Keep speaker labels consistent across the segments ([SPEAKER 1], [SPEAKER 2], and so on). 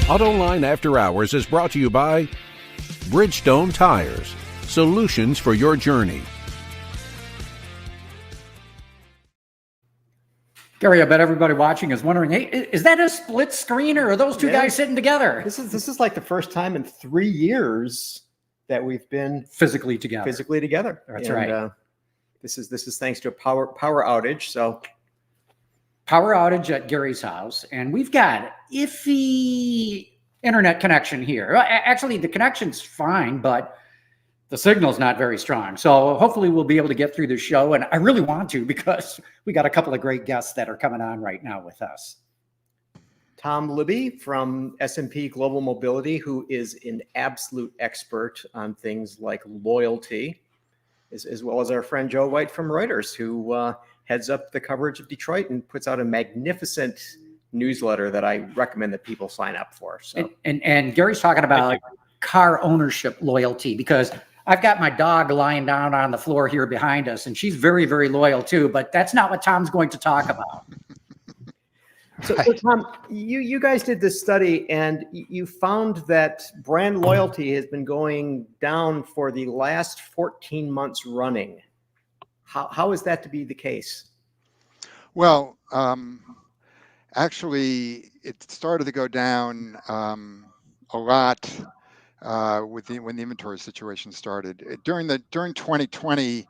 [SPEAKER 1] AutoLine After Hours is brought to you by Bridgestone Tires, solutions for your journey.
[SPEAKER 2] Gary, I bet everybody watching is wondering, hey, is that a split screen or are those two guys sitting together?
[SPEAKER 3] This is like the first time in 3 years that we've been
[SPEAKER 2] physically together.
[SPEAKER 3] That's right. This is thanks to a power outage. So
[SPEAKER 2] power outage at Gary's house, and we've got iffy internet connection here. Actually, the connection's fine, but the signal's not very strong. So hopefully we'll be able to get through the show. And I really want to, because we got a couple of great guests that are coming on right now with us.
[SPEAKER 3] Tom Libby from S&P Global Mobility, who is an absolute expert on things like loyalty, as well as our friend Joe White from Reuters, who heads up the coverage of Detroit and puts out a magnificent newsletter that I recommend that people sign up for. So
[SPEAKER 2] and Gary's talking about car ownership loyalty, because I've got my dog lying down on the floor here behind us, and she's very, very loyal too, but that's not what Tom's going to talk about.
[SPEAKER 3] So Tom, you guys did this study, and you found that brand loyalty has been going down for the last 14 months running. How is that to be the case?
[SPEAKER 4] Well, actually, it started to go down a lot when the inventory situation started. During 2020,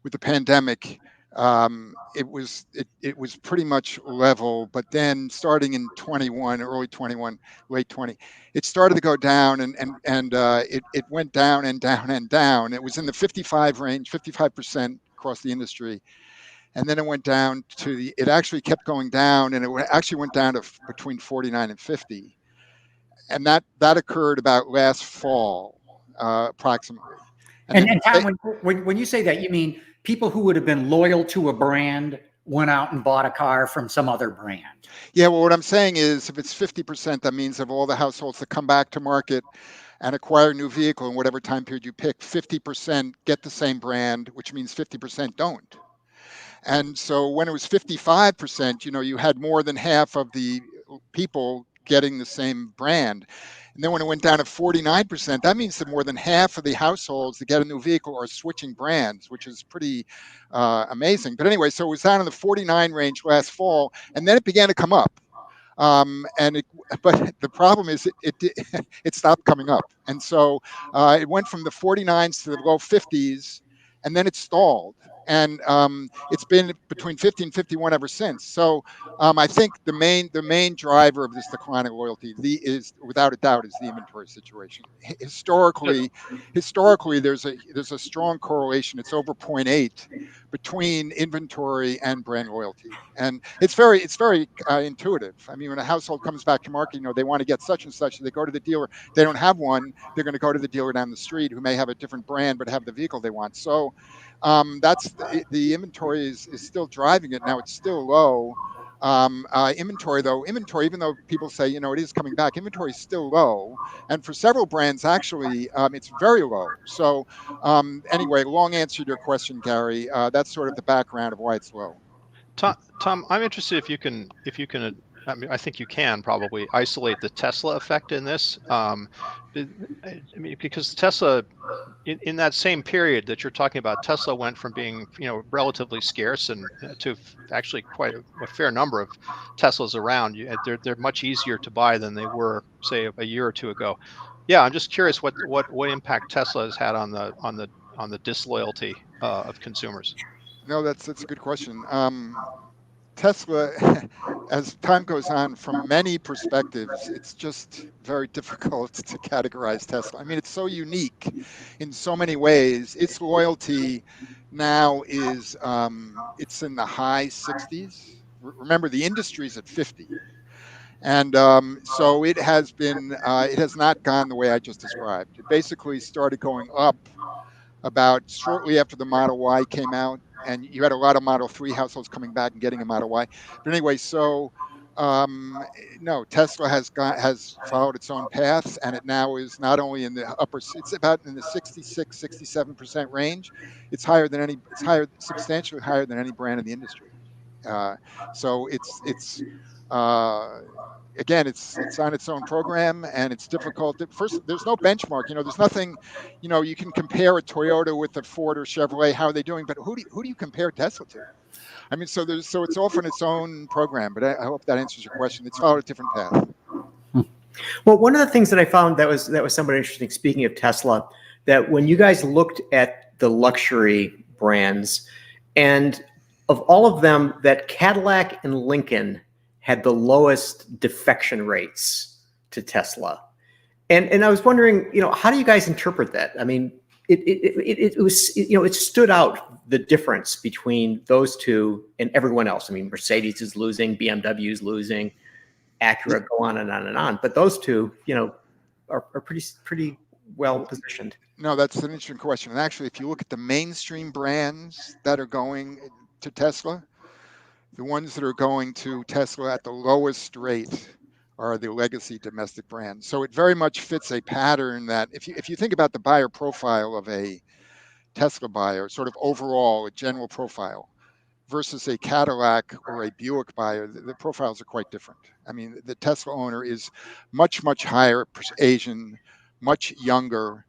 [SPEAKER 4] with the pandemic, it was pretty much level. But then, starting in 21, early 21, late 20, it started to go down, and it went down and down and down. It was in the 55 range, 55% across the industry. And then it went down to it actually kept going down, and it actually went down to between 49 and 50. And that occurred about last fall, approximately.
[SPEAKER 2] And Tom, when you say that, you mean people who would have been loyal to a brand went out and bought a car from some other brand?
[SPEAKER 4] Yeah, well, what I'm saying is, if it's 50%, that means of all the households that come back to market and acquire a new vehicle in whatever time period you pick, 50% get the same brand, which means 50% don't. And so when it was 55%, you had more than half of the people getting the same brand. And then when it went down to 49%, that means that more than half of the households that get a new vehicle are switching brands, which is pretty amazing. But anyway, so it was down in the 49 range last fall, and then it began to come up. But the problem is it stopped coming up. And so it went from the 49s to the low 50s, and then it stalled. And it's been between 50 and 51 ever since. So I think the main driver of this decline in loyalty is, without a doubt, is the inventory situation. Historically, there's a strong correlation. It's over 0.8 between inventory and brand loyalty, and it's very intuitive. I mean, when a household comes back to market, they want to get such and such. They go to the dealer. They don't have one. They're going to go to the dealer down the street who may have a different brand but have the vehicle they want. So that's the inventory is still driving it. Now it's still low. Inventory, even though people say, it is coming back, inventory is still low. And for several brands, actually, it's very low. So anyway, long answer to your question, Gary. That's sort of the background of why it's low.
[SPEAKER 5] Tom, I'm interested if you can. I mean, I think you can probably isolate the Tesla effect in this. Because Tesla, in that same period that you're talking about, Tesla went from being, relatively scarce and to actually quite a fair number of Teslas around. They're much easier to buy than they were, say, a year or two ago. Yeah, I'm just curious what impact Tesla has had on the disloyalty of consumers.
[SPEAKER 4] No, that's a good question. Tesla, as time goes on, from many perspectives, it's just very difficult to categorize Tesla. I mean, it's so unique in so many ways. Its loyalty now is, it's in the high 60s. Remember, the industry's at 50. And so it has not gone the way I just described. It basically started going up about shortly after the Model Y came out, and you had a lot of Model 3 households coming back and getting a Model Y. But anyway, so no, Tesla has followed its own path, and it now is not only in the it's about in the 66, 67% range. It's substantially higher than any brand in the industry. So uh, again, it's on its own program, and it's difficult. First, there's no benchmark. There's nothing. You can compare a Toyota with a Ford or Chevrolet. How are they doing? But who do you compare Tesla to? I mean, so it's often its own program. But I hope that answers your question. It's followed a different path.
[SPEAKER 3] Well, one of the things that I found that was somewhat interesting, speaking of Tesla, that when you guys looked at the luxury brands, and of all of them, that Cadillac and Lincoln had the lowest defection rates to Tesla. And I was wondering, how do you guys interpret that? I mean, it was, it stood out, the difference between those two and everyone else. I mean, Mercedes is losing, BMW is losing, Acura, go on and on and on. But those two, are pretty well positioned.
[SPEAKER 4] No, that's an interesting question. And actually, if you look at the mainstream brands that are going to Tesla, the ones that are going to Tesla at the lowest rate are the legacy domestic brands. So it very much fits a pattern that if you think about the buyer profile of a Tesla buyer, sort of overall, a general profile, versus a Cadillac or a Buick buyer, the profiles are quite different. I mean, the Tesla owner is much higher Asian, much younger,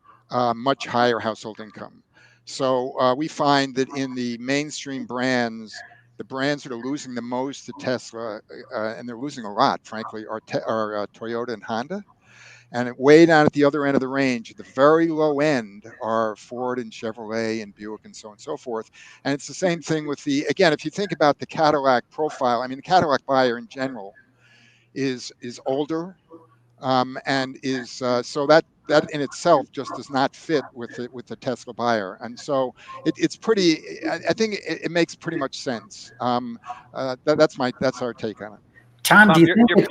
[SPEAKER 4] much higher household income. So we find that in the mainstream brands, the brands that are losing the most to Tesla, and they're losing a lot, frankly, are Toyota and Honda. And way down at the other end of the range, at the very low end, are Ford and Chevrolet and Buick and so on and so forth. And it's the same thing with again, if you think about the Cadillac profile, I mean, the Cadillac buyer in general is older, and is so that in itself just does not fit with the Tesla buyer. And so it's pretty. I think it makes pretty much sense. That's our take on it.
[SPEAKER 2] Tom, do you think it's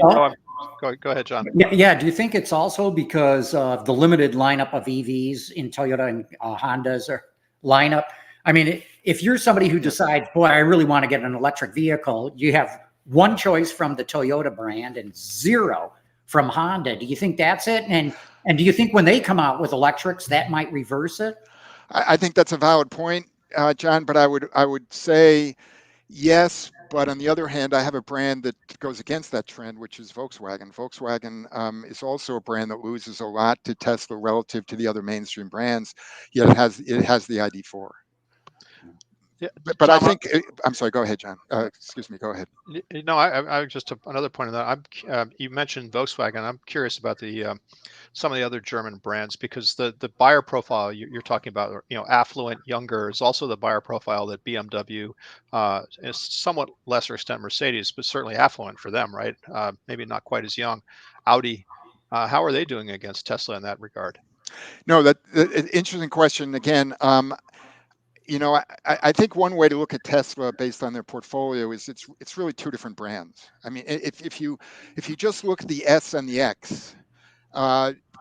[SPEAKER 5] Go ahead, John.
[SPEAKER 2] Yeah. Do you think it's also because of the limited lineup of EVs in Toyota and Honda's or lineup? I mean, if you're somebody who decides, boy, I really want to get an electric vehicle, you have one choice from the Toyota brand and zero from Honda. Do you think that's it? And do you think when they come out with electrics, that might reverse it?
[SPEAKER 4] I think that's a valid point, John. But I would say yes. But on the other hand, I have a brand that goes against that trend, which is Volkswagen. Volkswagen is also a brand that loses a lot to Tesla relative to the other mainstream brands, yet it has the ID4.
[SPEAKER 5] Yeah,
[SPEAKER 4] but
[SPEAKER 5] John,
[SPEAKER 4] I think I'm sorry. Go ahead, John. Excuse me. Go ahead.
[SPEAKER 5] No, I just another point on that. You mentioned Volkswagen. I'm curious about some of the other German brands, because the buyer profile you're talking about, affluent, younger, is also the buyer profile that BMW, is somewhat lesser extent Mercedes, but certainly affluent for them, right? Maybe not quite as young. Audi, how are they doing against Tesla in that regard?
[SPEAKER 4] No, that interesting question again. I think one way to look at Tesla based on their portfolio is it's really two different brands. I mean, if you just look at the S and the X,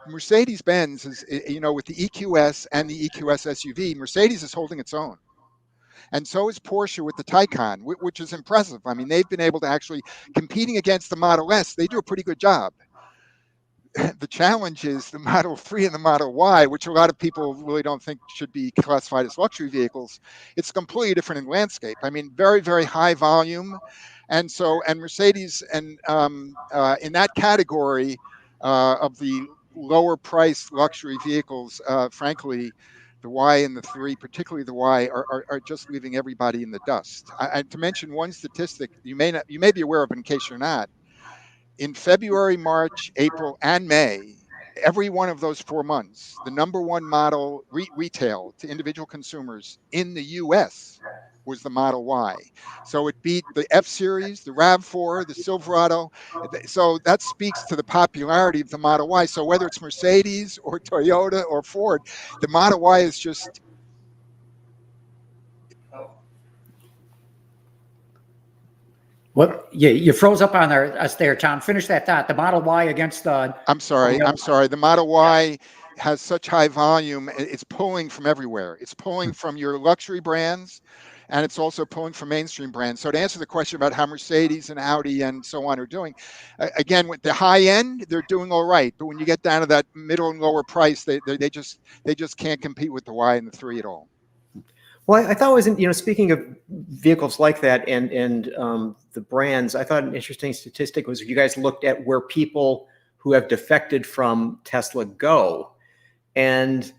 [SPEAKER 4] Mercedes-Benz is, with the EQS and the EQS SUV, Mercedes is holding its own. And so is Porsche with the Taycan, which is impressive. I mean, they've been able to actually, competing against the Model S, they do a pretty good job. The challenge is the Model 3 and the Model Y, which a lot of people really don't think should be classified as luxury vehicles. It's completely different in landscape. I mean, very, very high volume. And Mercedes, and in that category of the lower priced luxury vehicles, frankly, the Y and the 3, particularly the Y, are just leaving everybody in the dust. To mention one statistic you may be aware of, in case you're not, in February, March, April, and May, every one of those 4 months, the number one model retail to individual consumers in the US was the Model Y. So it beat the F-Series, the RAV4, the Silverado. So that speaks to the popularity of the Model Y. So whether it's Mercedes or Toyota or Ford, the Model Y is just...
[SPEAKER 2] What? You froze up on us there, Tom. Finish that thought. The Model Y against the...
[SPEAKER 4] I'm sorry. The Model Y has such high volume. It's pulling from everywhere. It's pulling from your luxury brands, and it's also pulling from mainstream brands. So to answer the question about how Mercedes and Audi and so on are doing, again, with the high end, they're doing all right. But when you get down to that middle and lower price, they just can't compete with the Y and the 3 at all.
[SPEAKER 3] Well, I thought it was, speaking of vehicles like that and the brands, I thought an interesting statistic was you guys looked at where people who have defected from Tesla go, and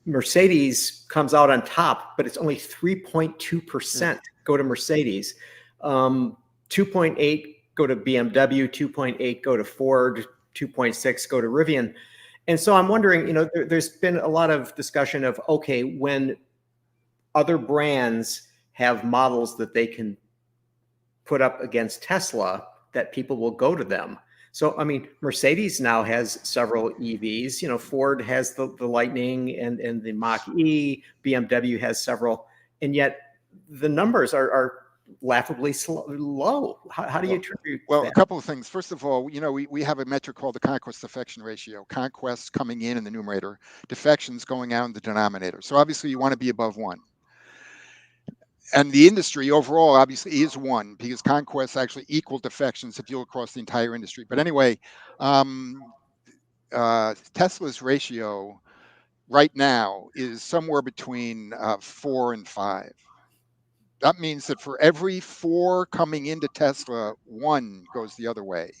[SPEAKER 3] Mercedes comes out on top, but it's only 3.2% go to Mercedes, 2.8 go to BMW, 2.8 go to Ford, 2.6 go to Rivian. And so I'm wondering, there's been a lot of discussion of, okay, when other brands have models that they can put up against Tesla, that people will go to them. So, I mean, Mercedes now has several EVs. Ford has the Lightning and the Mach-E. BMW has several, and yet the numbers are laughably low. How do you attribute
[SPEAKER 4] Well,
[SPEAKER 3] that?
[SPEAKER 4] a couple of things. First of all, we have a metric called the conquest defection ratio. Conquests coming in the numerator, defections going out in the denominator. So obviously you want to be above 1. And the industry overall obviously is 1 because conquests actually equal defections if you look across the entire industry. But anyway, Tesla's ratio right now is somewhere between 4 and 5. That means that for every 4 coming into Tesla, 1 goes the other way.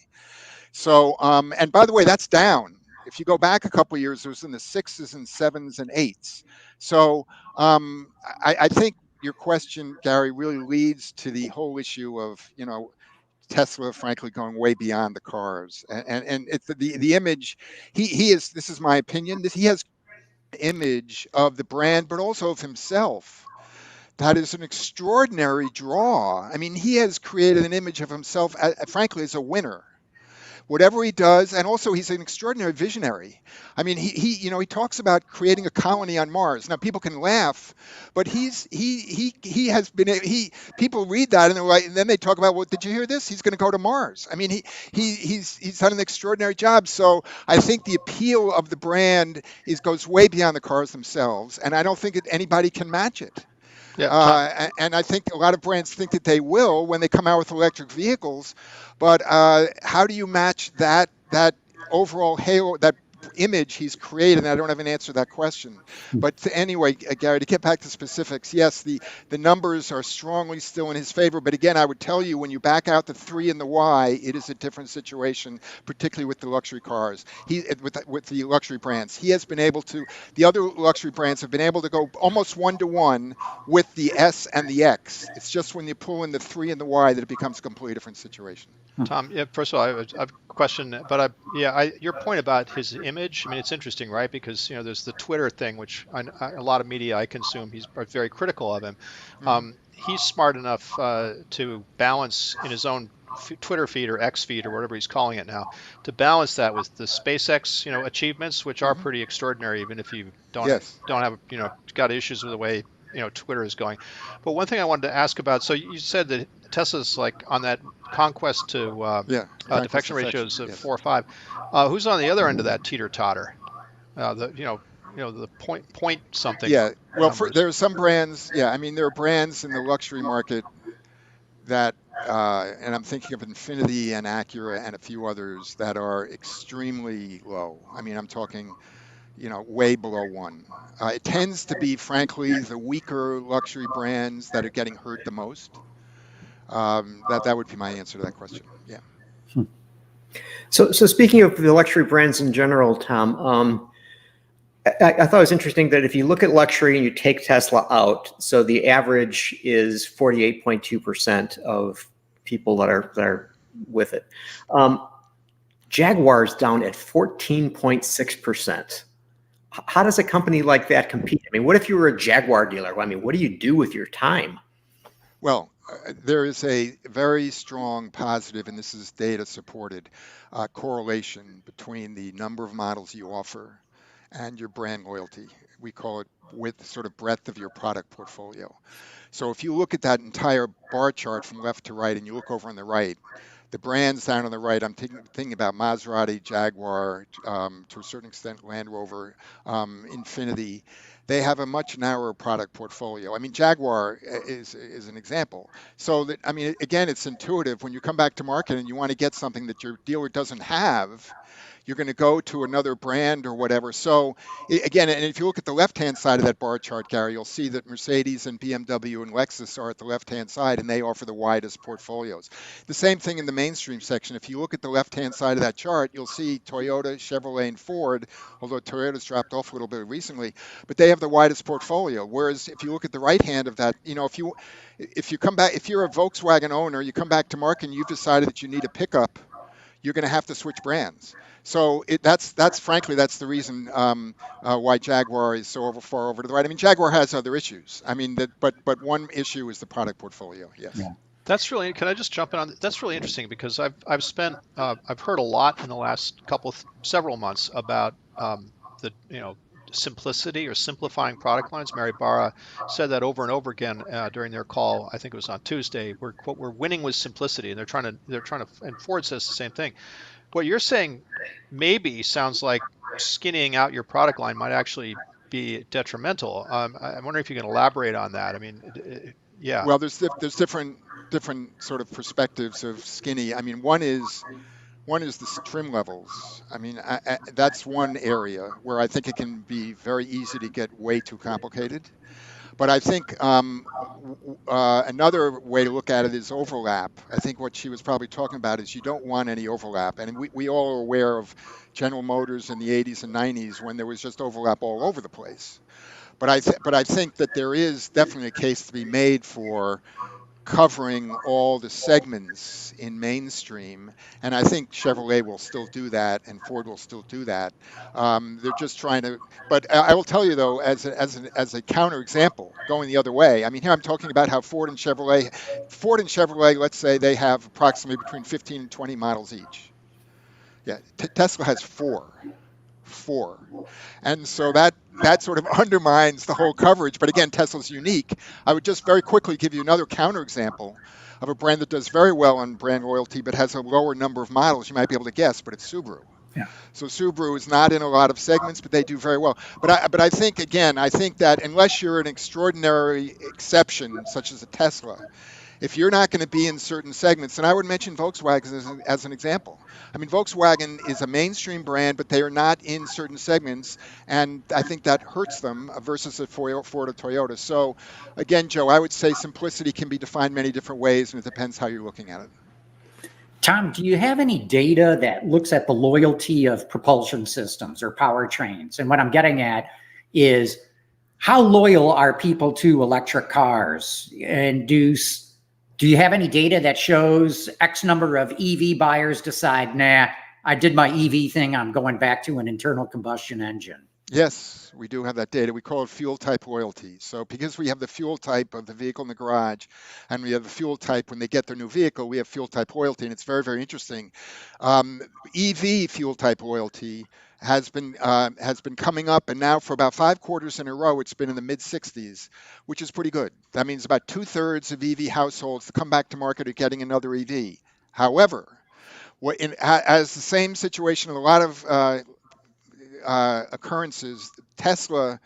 [SPEAKER 4] So, and by the way, that's down. If you go back a couple of years, it was in the 6s and 7s and 8s. So I think your question, Gary, really leads to the whole issue of, Tesla, frankly, going way beyond the cars. And it's the image, he is, this is my opinion, he has an image of the brand, but also of himself. That is an extraordinary draw. I mean, he has created an image of himself, frankly, as a winner. Whatever he does, and also he's an extraordinary visionary. I mean, he talks about creating a colony on Mars. Now, people can laugh, but he has been. People read that and they're like, and then they talk about, well, did you hear this? He's going to go to Mars. I mean, he's done an extraordinary job. So I think the appeal of the brand goes way beyond the cars themselves, and I don't think anybody can match it.
[SPEAKER 5] Yeah,
[SPEAKER 4] and I think a lot of brands think that they will when they come out with electric vehicles, but how do you match that overall halo, that image he's created? And I don't have an answer to that question. But anyway, Gary, to get back to specifics, yes, the numbers are strongly still in his favor. But again, I would tell you, when you back out the 3 and the Y, it is a different situation, particularly with the luxury cars. With the luxury brands, he has been able to. The other luxury brands have been able to go almost 1-to-1 with the S and the X. It's just when you pull in the 3 and the Y that it becomes a completely different situation.
[SPEAKER 5] Tom, yeah, first of all, I have a question, but your point about his image, I mean, it's interesting, right? Because, there's the Twitter thing, which a lot of media I consume, he's very critical of him. He's smart enough to balance in his own Twitter feed or X feed or whatever he's calling it now, to balance that with the SpaceX, achievements, which are pretty extraordinary, even if you don't have, got issues with the way, Twitter is going. But one thing I wanted to ask about, so you said that Tesla's like on that conquest to defection ratios of 4 or 5. Who's on the other end of that teeter totter? The point something.
[SPEAKER 4] Yeah. Well, there are some brands. Yeah, I mean, there are brands in the luxury market that, and I'm thinking of Infiniti and Acura and a few others that are extremely low. I mean, I'm talking, way below 1. It tends to be, frankly, the weaker luxury brands that are getting hurt the most. That would be my answer to that question. Yeah.
[SPEAKER 3] So speaking of the luxury brands in general, Tom, I thought it was interesting that if you look at luxury and you take Tesla out, so the average is 48.2% of people that are with it. Jaguar's down at 14.6%. How does a company like that compete? I mean, what if you were a Jaguar dealer? I mean, what do you do with your time?
[SPEAKER 4] Well, there is a very strong positive, and this is data supported, correlation between the number of models you offer and your brand loyalty. We call it with sort of breadth of your product portfolio. So if you look at that entire bar chart from left to right and you look over on the right, the brands down on the right, I'm thinking about Maserati, Jaguar, to a certain extent Land Rover, Infiniti. they have a much narrower product portfolio. I mean, Jaguar is an example. So that, I mean, again, it's intuitive. When you come back to market and you want to get something that your dealer doesn't have, you're going to go to another brand or whatever. So again, and if you look at the left-hand side of that bar chart, Gary, you'll see that Mercedes and BMW and Lexus are at the left-hand side, and they offer the widest portfolios. The same thing in the mainstream section. If you look at the left-hand side of that chart, you'll see Toyota, Chevrolet, and Ford, although Toyota's dropped off a little bit recently, but they have the widest portfolio. Whereas if you look at the right-hand of that, you know, if you come back, if you're a Volkswagen owner, you come back to market and you've decided that you need a pickup, you're going to have to switch brands. So that's frankly, that's the reason why Jaguar is so far over to the right. I mean, Jaguar has other issues. I mean, but one issue is the product portfolio. Yes.
[SPEAKER 2] Yeah.
[SPEAKER 5] That's really. Can I just jump in on? That's really interesting because I've heard a lot in the last several months about the simplicity or simplifying product lines. Mary Barra said that over and over again during their call. I think it was on Tuesday. We're winning with simplicity, and they're trying to. And Ford says the same thing. What you're saying maybe sounds like skinnying out your product line might actually be detrimental. I'm wondering if you can elaborate on that. I mean, yeah.
[SPEAKER 4] Well, there's different sort of perspectives of skinny. I mean, one is the trim levels. I mean, that's one area where I think it can be very easy to get way too complicated. But I think another way to look at it is overlap. I think what she was probably talking about is you don't want any overlap. And we all are aware of General Motors in the 80s and 90s when there was just overlap all over the place. But I think that there is definitely a case to be made for covering all the segments in mainstream, and I think Chevrolet will still do that, and Ford will still do that. They're just trying to. But I will tell you though, as a counter example, going the other way. I mean, here I'm talking about how Ford and Chevrolet, let's say they have approximately between 15 and 20 models each. Yeah, Tesla has four, and so that sort of undermines the whole coverage. But again, Tesla's unique. I would just very quickly give you another counterexample of a brand that does very well on brand loyalty, but has a lower number of models. You might be able to guess, but it's Subaru.
[SPEAKER 2] Yeah.
[SPEAKER 4] So Subaru is not in a lot of segments, but they do very well. But I think that unless you're an extraordinary exception, such as a Tesla, if you're not going to be in certain segments, and I would mention Volkswagen as an example. I mean, Volkswagen is a mainstream brand, but they are not in certain segments, and I think that hurts them versus a Ford or Toyota. So, again, Joe, I would say simplicity can be defined many different ways, and it depends how you're looking at it.
[SPEAKER 2] Tom, do you have any data that looks at the loyalty of propulsion systems or powertrains? And what I'm getting at is how loyal are people to electric cars? And do you have any data that shows X number of EV buyers decide, nah, I did my EV thing, I'm going back to an internal combustion engine?
[SPEAKER 4] Yes, we do have that data. We call it fuel type loyalty. So because we have the fuel type of the vehicle in the garage, and we have the fuel type when they get their new vehicle, we have fuel type loyalty, and it's very, very interesting. EV fuel type loyalty has been coming up, and now for about 5 quarters in a row, it's been in the mid-60s, which is pretty good. That means about 2/3 of EV households that come back to market are getting another EV. However, as the same situation in a lot of occurrences, Tesla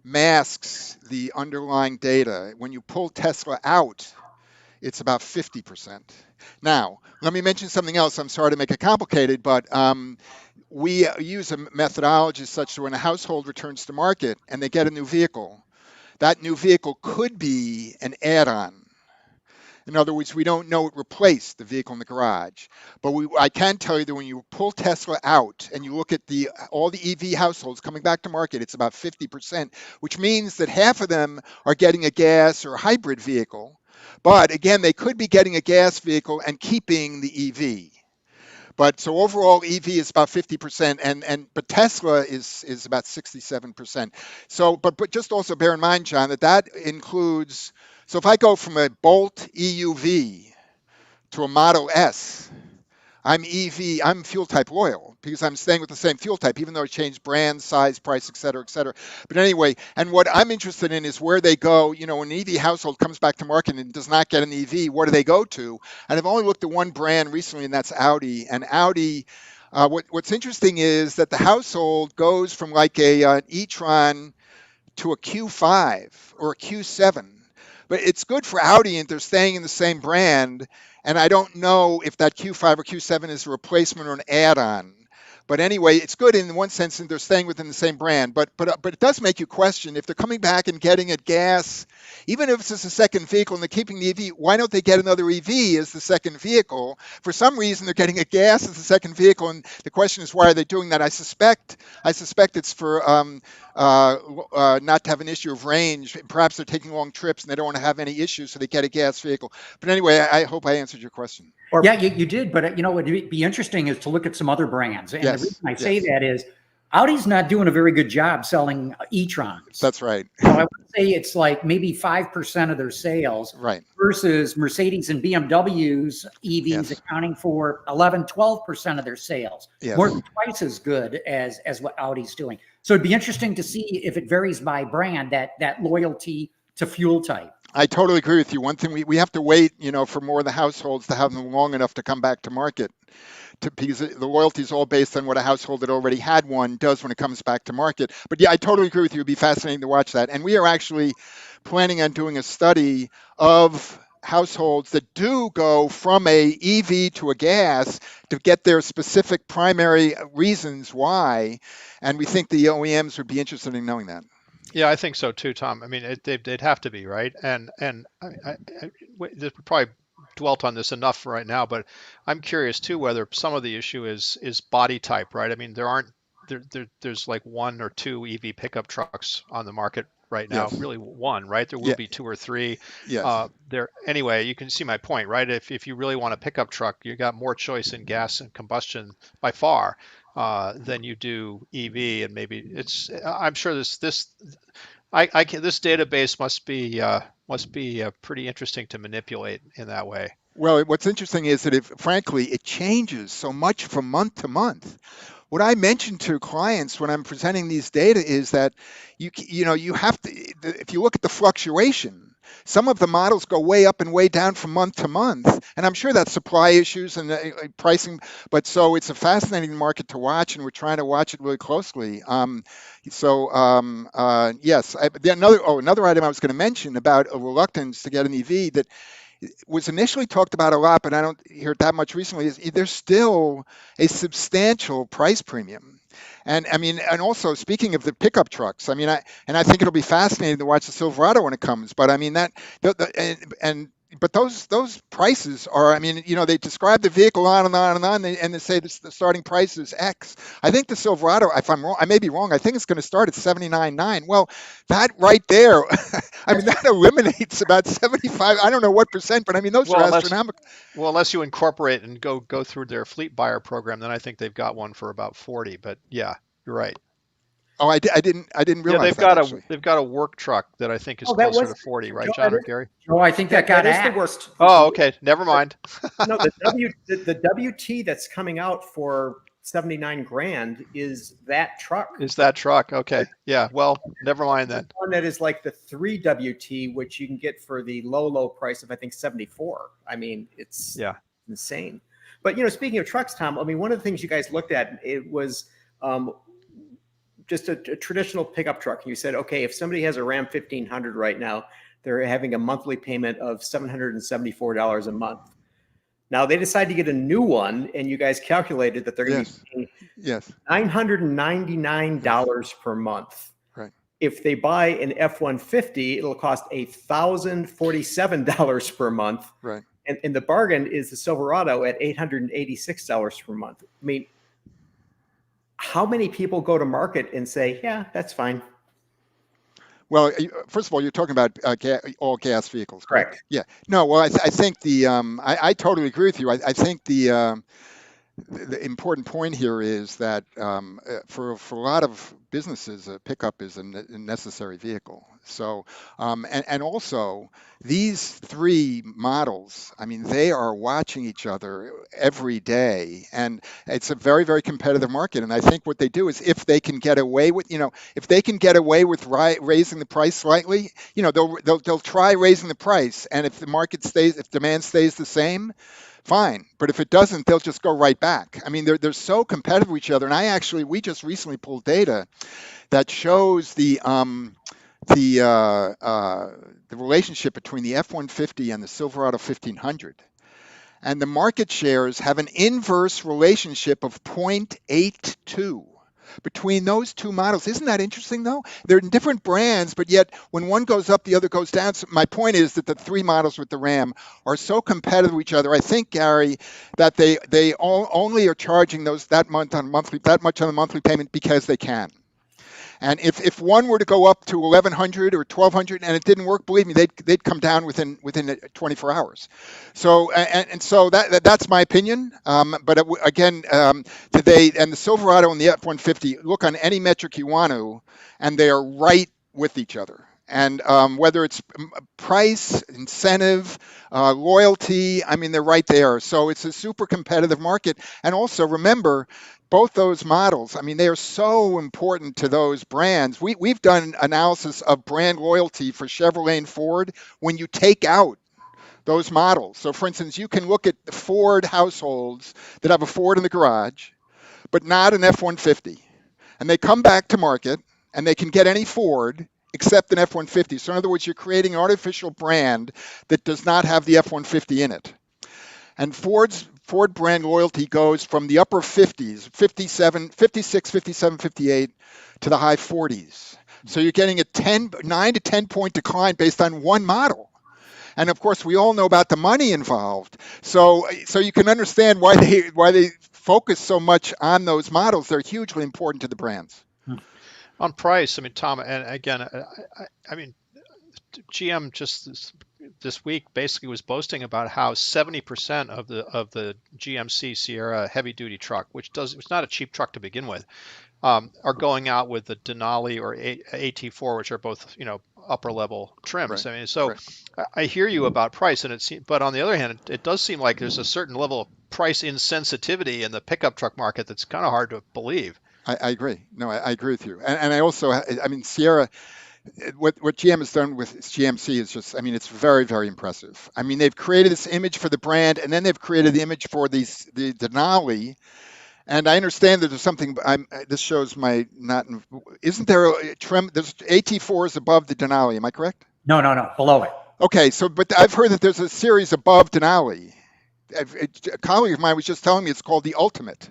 [SPEAKER 4] masks the underlying data. When you pull Tesla out, it's about 50%. Now, let me mention something else. I'm sorry to make it complicated, but we use a methodology such that when a household returns to market and they get a new vehicle, that new vehicle could be an add-on. In other words, we don't know it replaced the vehicle in the garage. But I can tell you that when you pull Tesla out and you look at all the EV households coming back to market, it's about 50%, which means that half of them are getting a gas or hybrid vehicle. But again, they could be getting a gas vehicle and keeping the EV. But so overall, EV is about 50%, but Tesla is about 67%. So, but just also bear in mind, John, that includes. So if I go from a Bolt EUV to a Model S, I'm fuel type loyal because I'm staying with the same fuel type, even though it changed brand, size, price, et cetera, et cetera. But anyway, and what I'm interested in is where they go. You know, when an EV household comes back to market and does not get an EV, where do they go to? And I've only looked at one brand recently, and that's Audi. And Audi, what's interesting is that the household goes from like an e-tron to a Q5 or a Q7. But it's good for Audi and they're staying in the same brand. And I don't know if that Q5 or Q7 is a replacement or an add-on. But anyway, it's good in one sense that they're staying within the same brand. But it does make you question if they're coming back and getting a gas, even if it's just a second vehicle and they're keeping the EV, why don't they get another EV as the second vehicle? For some reason, they're getting a gas as the second vehicle, and the question is, why are they doing that? I suspect it's for not to have an issue of range. Perhaps they're taking long trips and they don't want to have any issues, so they get a gas vehicle. But anyway, I hope I answered your question.
[SPEAKER 2] Yeah, you did. But, what would be interesting is to look at some other brands. And
[SPEAKER 4] Yes,
[SPEAKER 2] the reason I say that is Audi's not doing a very good job selling e-trons.
[SPEAKER 4] That's right.
[SPEAKER 2] I would say it's like maybe 5% of their sales,
[SPEAKER 4] Right.
[SPEAKER 2] versus Mercedes and BMW's EVs accounting for 11, 12% of their sales.
[SPEAKER 4] Yes.
[SPEAKER 2] More than twice as good as what Audi's doing. So it'd be interesting to see if it varies by brand, that loyalty to fuel type.
[SPEAKER 4] I totally agree with you. One thing we have to wait, for more of the households to have them long enough to come back to market, because the loyalty is all based on what a household that already had one does when it comes back to market. But yeah, I totally agree with you. It'd be fascinating to watch that. And we are actually planning on doing a study of households that do go from a EV to a gas to get their specific primary reasons why. And we think the OEMs would be interested in knowing that.
[SPEAKER 5] Yeah, I think so too, Tom. I mean, they'd have to be, right? And we probably dwelt on this enough right now, but I'm curious too whether some of the issue is body type, right? I mean, there's like one or two EV pickup trucks on the market right now.
[SPEAKER 4] Yes.
[SPEAKER 5] Really one, right? There will be two or three.
[SPEAKER 4] Yes.
[SPEAKER 5] Anyway, you can see my point, right? If you really want a pickup truck, you got more choice in gas and combustion by far than you do EV, and maybe I'm sure this database must be pretty interesting to manipulate in that way.
[SPEAKER 4] Well, what's interesting is that frankly, it changes so much from month to month. What I mention to clients when I'm presenting these data is that you have to, if you look at the fluctuation, some of the models go way up and way down from month to month, and I'm sure that's supply issues and pricing. But so it's a fascinating market to watch, and we're trying to watch it really closely. Yes, another item I was going to mention about a reluctance to get an EV that was initially talked about a lot, but I don't hear it that much recently, is there's still a substantial price premium. And I mean, and also speaking of the pickup trucks, I mean, I think it'll be fascinating to watch the Silverado when it comes. But I mean but those prices are, I mean, they describe the vehicle on and on and on, and they say the starting price is X. I think the Silverado, if I'm wrong, I may be wrong, I think it's going to start at $79,900. Well, that right there, I mean, that eliminates about 75, I don't know what percent, but I mean, those are astronomical.
[SPEAKER 5] Well, unless you incorporate and go through their fleet buyer program, then I think they've got one for about 40. But yeah, you're right.
[SPEAKER 4] Oh, I didn't realize
[SPEAKER 5] they've got a work truck that I think is closer to 40, right, John or Gary?
[SPEAKER 2] Oh, I think that
[SPEAKER 3] is the worst.
[SPEAKER 5] Oh, okay, never mind.
[SPEAKER 3] No, the WT that's coming out for $79,000 is that truck.
[SPEAKER 5] Okay, yeah. Well, never mind then.
[SPEAKER 3] One that is like the 3WT, which you can get for the low price of I think $74,000. I mean, it's insane. But speaking of trucks, Tom, I mean, one of the things you guys looked at, it was just a traditional pickup truck. And you said, okay, if somebody has a Ram 1500 right now, they're having a monthly payment of $774 a month. Now they decide to get a new one, and you guys calculated that they're going to be paying $999 per month.
[SPEAKER 4] Right.
[SPEAKER 3] If they buy an F-150, it'll cost $1,047 per month.
[SPEAKER 4] Right.
[SPEAKER 3] And the bargain is the Silverado at $886 per month. I mean, how many people go to market and say, yeah, that's fine?
[SPEAKER 4] Well, first of all, you're talking about all gas vehicles,
[SPEAKER 3] correct?
[SPEAKER 4] Yeah. No, well, I think I totally agree with you. I think the important point here is that for a lot of businesses, a pickup is a necessary vehicle. So, and also these three models, I mean, they are watching each other every day, and it's a very, very competitive market. And I think what they do is if they can get away with, raising the price slightly, they'll try raising the price. And if if demand stays the same, fine. But if it doesn't, they'll just go right back. I mean, they're so competitive with each other. And we just recently pulled data that shows the the relationship between the F-150 and the Silverado 1500. And the market shares have an inverse relationship of 0.82 between those two models. Isn't that interesting, though? They're in different brands, but yet when one goes up, the other goes down. So my point is that the three models with the Ram are so competitive with each other. I think, Gary, that they all only are charging that much on the monthly payment because they can. And if one were to go up to 1,100 or 1,200 and it didn't work, believe me, they'd come down within 24 hours. So so that's my opinion. But again, the Silverado and the F-150 look on any metric you want to, and they are right with each other. And whether it's price, incentive, loyalty, I mean, they're right there. So it's a super competitive market. And also remember, both those models, I mean, they are so important to those brands. We've done analysis of brand loyalty for Chevrolet and Ford when you take out those models. So for instance, you can look at the Ford households that have a Ford in the garage, but not an F-150. And they come back to market and they can get any Ford except an F-150. So in other words, you're creating an artificial brand that does not have the F-150 in it. And Ford brand loyalty goes from the upper 50s, 57, 56, 57, 58 to the high 40s. So you're getting a 9 to 10 point decline based on one model. And of course, we all know about the money involved. So you can understand why they focus so much on those models. They're hugely important to the brands.
[SPEAKER 5] On price, I mean, Tom, and again, I mean, GM just this week basically was boasting about how 70% of the GMC Sierra heavy duty truck, it's not a cheap truck to begin with, are going out with the Denali or AT4, which are both, upper level trims.
[SPEAKER 4] Right.
[SPEAKER 5] I mean, so right. I hear you about price, but on the other hand, it does seem like there's a certain level of price insensitivity in the pickup truck market that's kind of hard to believe.
[SPEAKER 4] I agree. No, I agree with you. And I also, I mean, Sierra, what GM has done with GMC is just, I mean, it's very, very impressive. I mean, they've created this image for the brand, and then they've created the image for the Denali. And I understand that there's something, this shows isn't there a trim, there's AT4 is above the Denali, am I correct?
[SPEAKER 2] No, below it.
[SPEAKER 4] Okay, but I've heard that there's a series above Denali. A colleague of mine was just telling me it's called the Ultimate.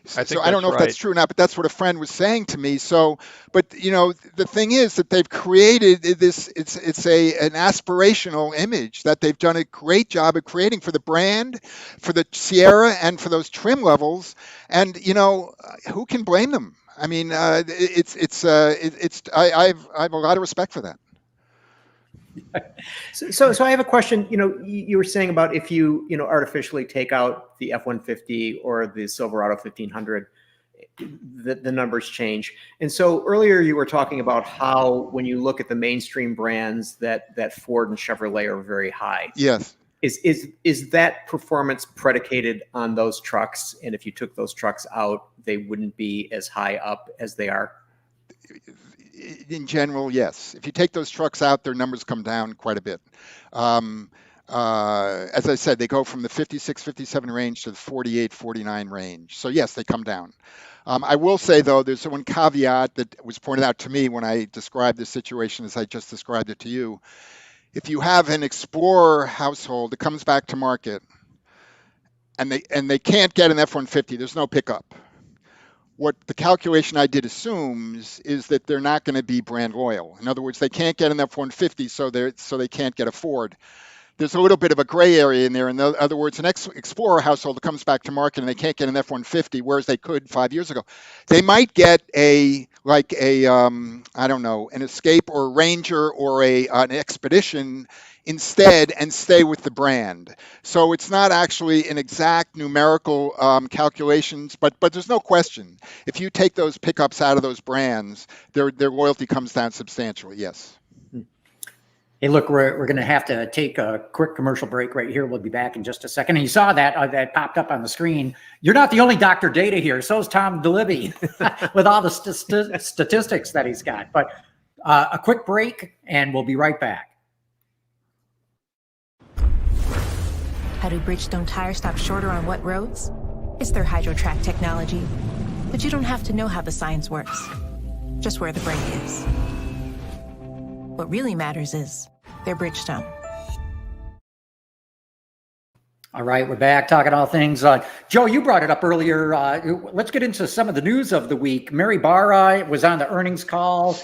[SPEAKER 4] So I don't know if that's true or not, but that's what a friend was saying to me. So, but the thing is that they've created this. It's an aspirational image that they've done a great job of creating for the brand, for the Sierra, and for those trim levels. And who can blame them? I mean, I have a lot of respect for that.
[SPEAKER 3] So I have a question. You were saying about if you artificially take out the F-150 or the Silverado 1500, the numbers change. And so earlier you were talking about how when you look at the mainstream brands that Ford and Chevrolet are very high.
[SPEAKER 4] Yes.
[SPEAKER 3] Is that performance predicated on those trucks? And if you took those trucks out, they wouldn't be as high up as they are?
[SPEAKER 4] In general, yes. If you take those trucks out, their numbers come down quite a bit. As I said, they go from the 56, 57 range to the 48, 49 range. So yes, they come down. I will say, though, there's one caveat that was pointed out to me when I described the situation as I just described it to you. If you have an Explorer household that comes back to market and they can't get an F-150, there's no pickup. What the calculation I did assumes is that they're not going to be brand loyal. In other words, they can't get an F-150, so they can't get a Ford. There's a little bit of a gray area in there. In other words, an Explorer household that comes back to market and they can't get an F-150, whereas they could 5 years ago. They might get an Escape or a Ranger or an Expedition instead and stay with the brand. So it's not actually an exact numerical calculations, but there's no question. If you take those pickups out of those brands, their loyalty comes down substantially, yes.
[SPEAKER 2] Hey, look, we're going to have to take a quick commercial break right here. We'll be back in just a second. And you saw that popped up on the screen. You're not the only Dr. Data here. So is Tom Libby with all the statistics that he's got. But a quick break, and we'll be right back.
[SPEAKER 6] How do Bridgestone tires stop shorter on what roads? It's their HydroTrack technology. But you don't have to know how the science works, just where the brake is. What really matters is their Bridgestone.
[SPEAKER 2] All right, we're back talking all things. Joe, you brought it up earlier. Let's get into some of the news of the week. Mary Barra was on the earnings call.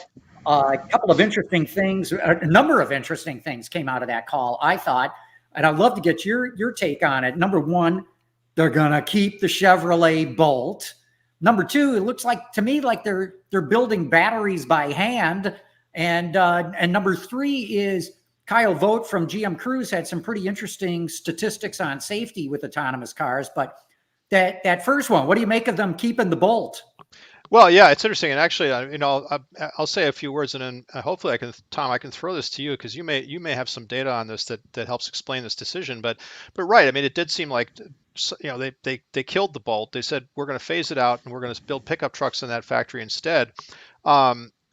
[SPEAKER 2] A couple of interesting things, a number of interesting things came out of that call, I thought, and I'd love to get your take on it. Number one, they're gonna keep the Chevrolet Bolt. Number two, it looks like to me like they're building batteries by hand. And number three is Kyle Vogt from GM Cruise had some pretty interesting statistics on safety with autonomous cars. But that first one, what do you make of them keeping the Bolt?
[SPEAKER 5] Well, yeah, it's interesting, and actually, I'll say a few words, and then hopefully, Tom, I can throw this to you because you may have some data on this that helps explain this decision. But right, I mean, it did seem like, they killed the Bolt. They said we're going to phase it out and we're going to build pickup trucks in that factory instead.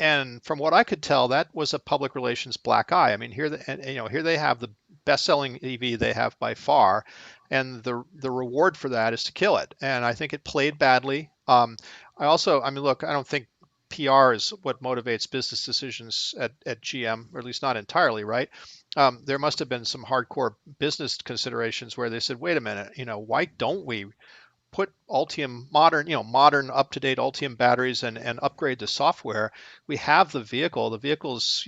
[SPEAKER 5] And from what I could tell, that was a public relations black eye. I mean, here they have the best-selling EV they have by far, and the reward for that is to kill it. And I think it played badly. Look, I don't think PR is what motivates business decisions at GM, or at least not entirely, right? There must have been some hardcore business considerations where they said, wait a minute, why don't we put Ultium modern up-to-date Ultium batteries and upgrade the software? We have the vehicle. The vehicle's,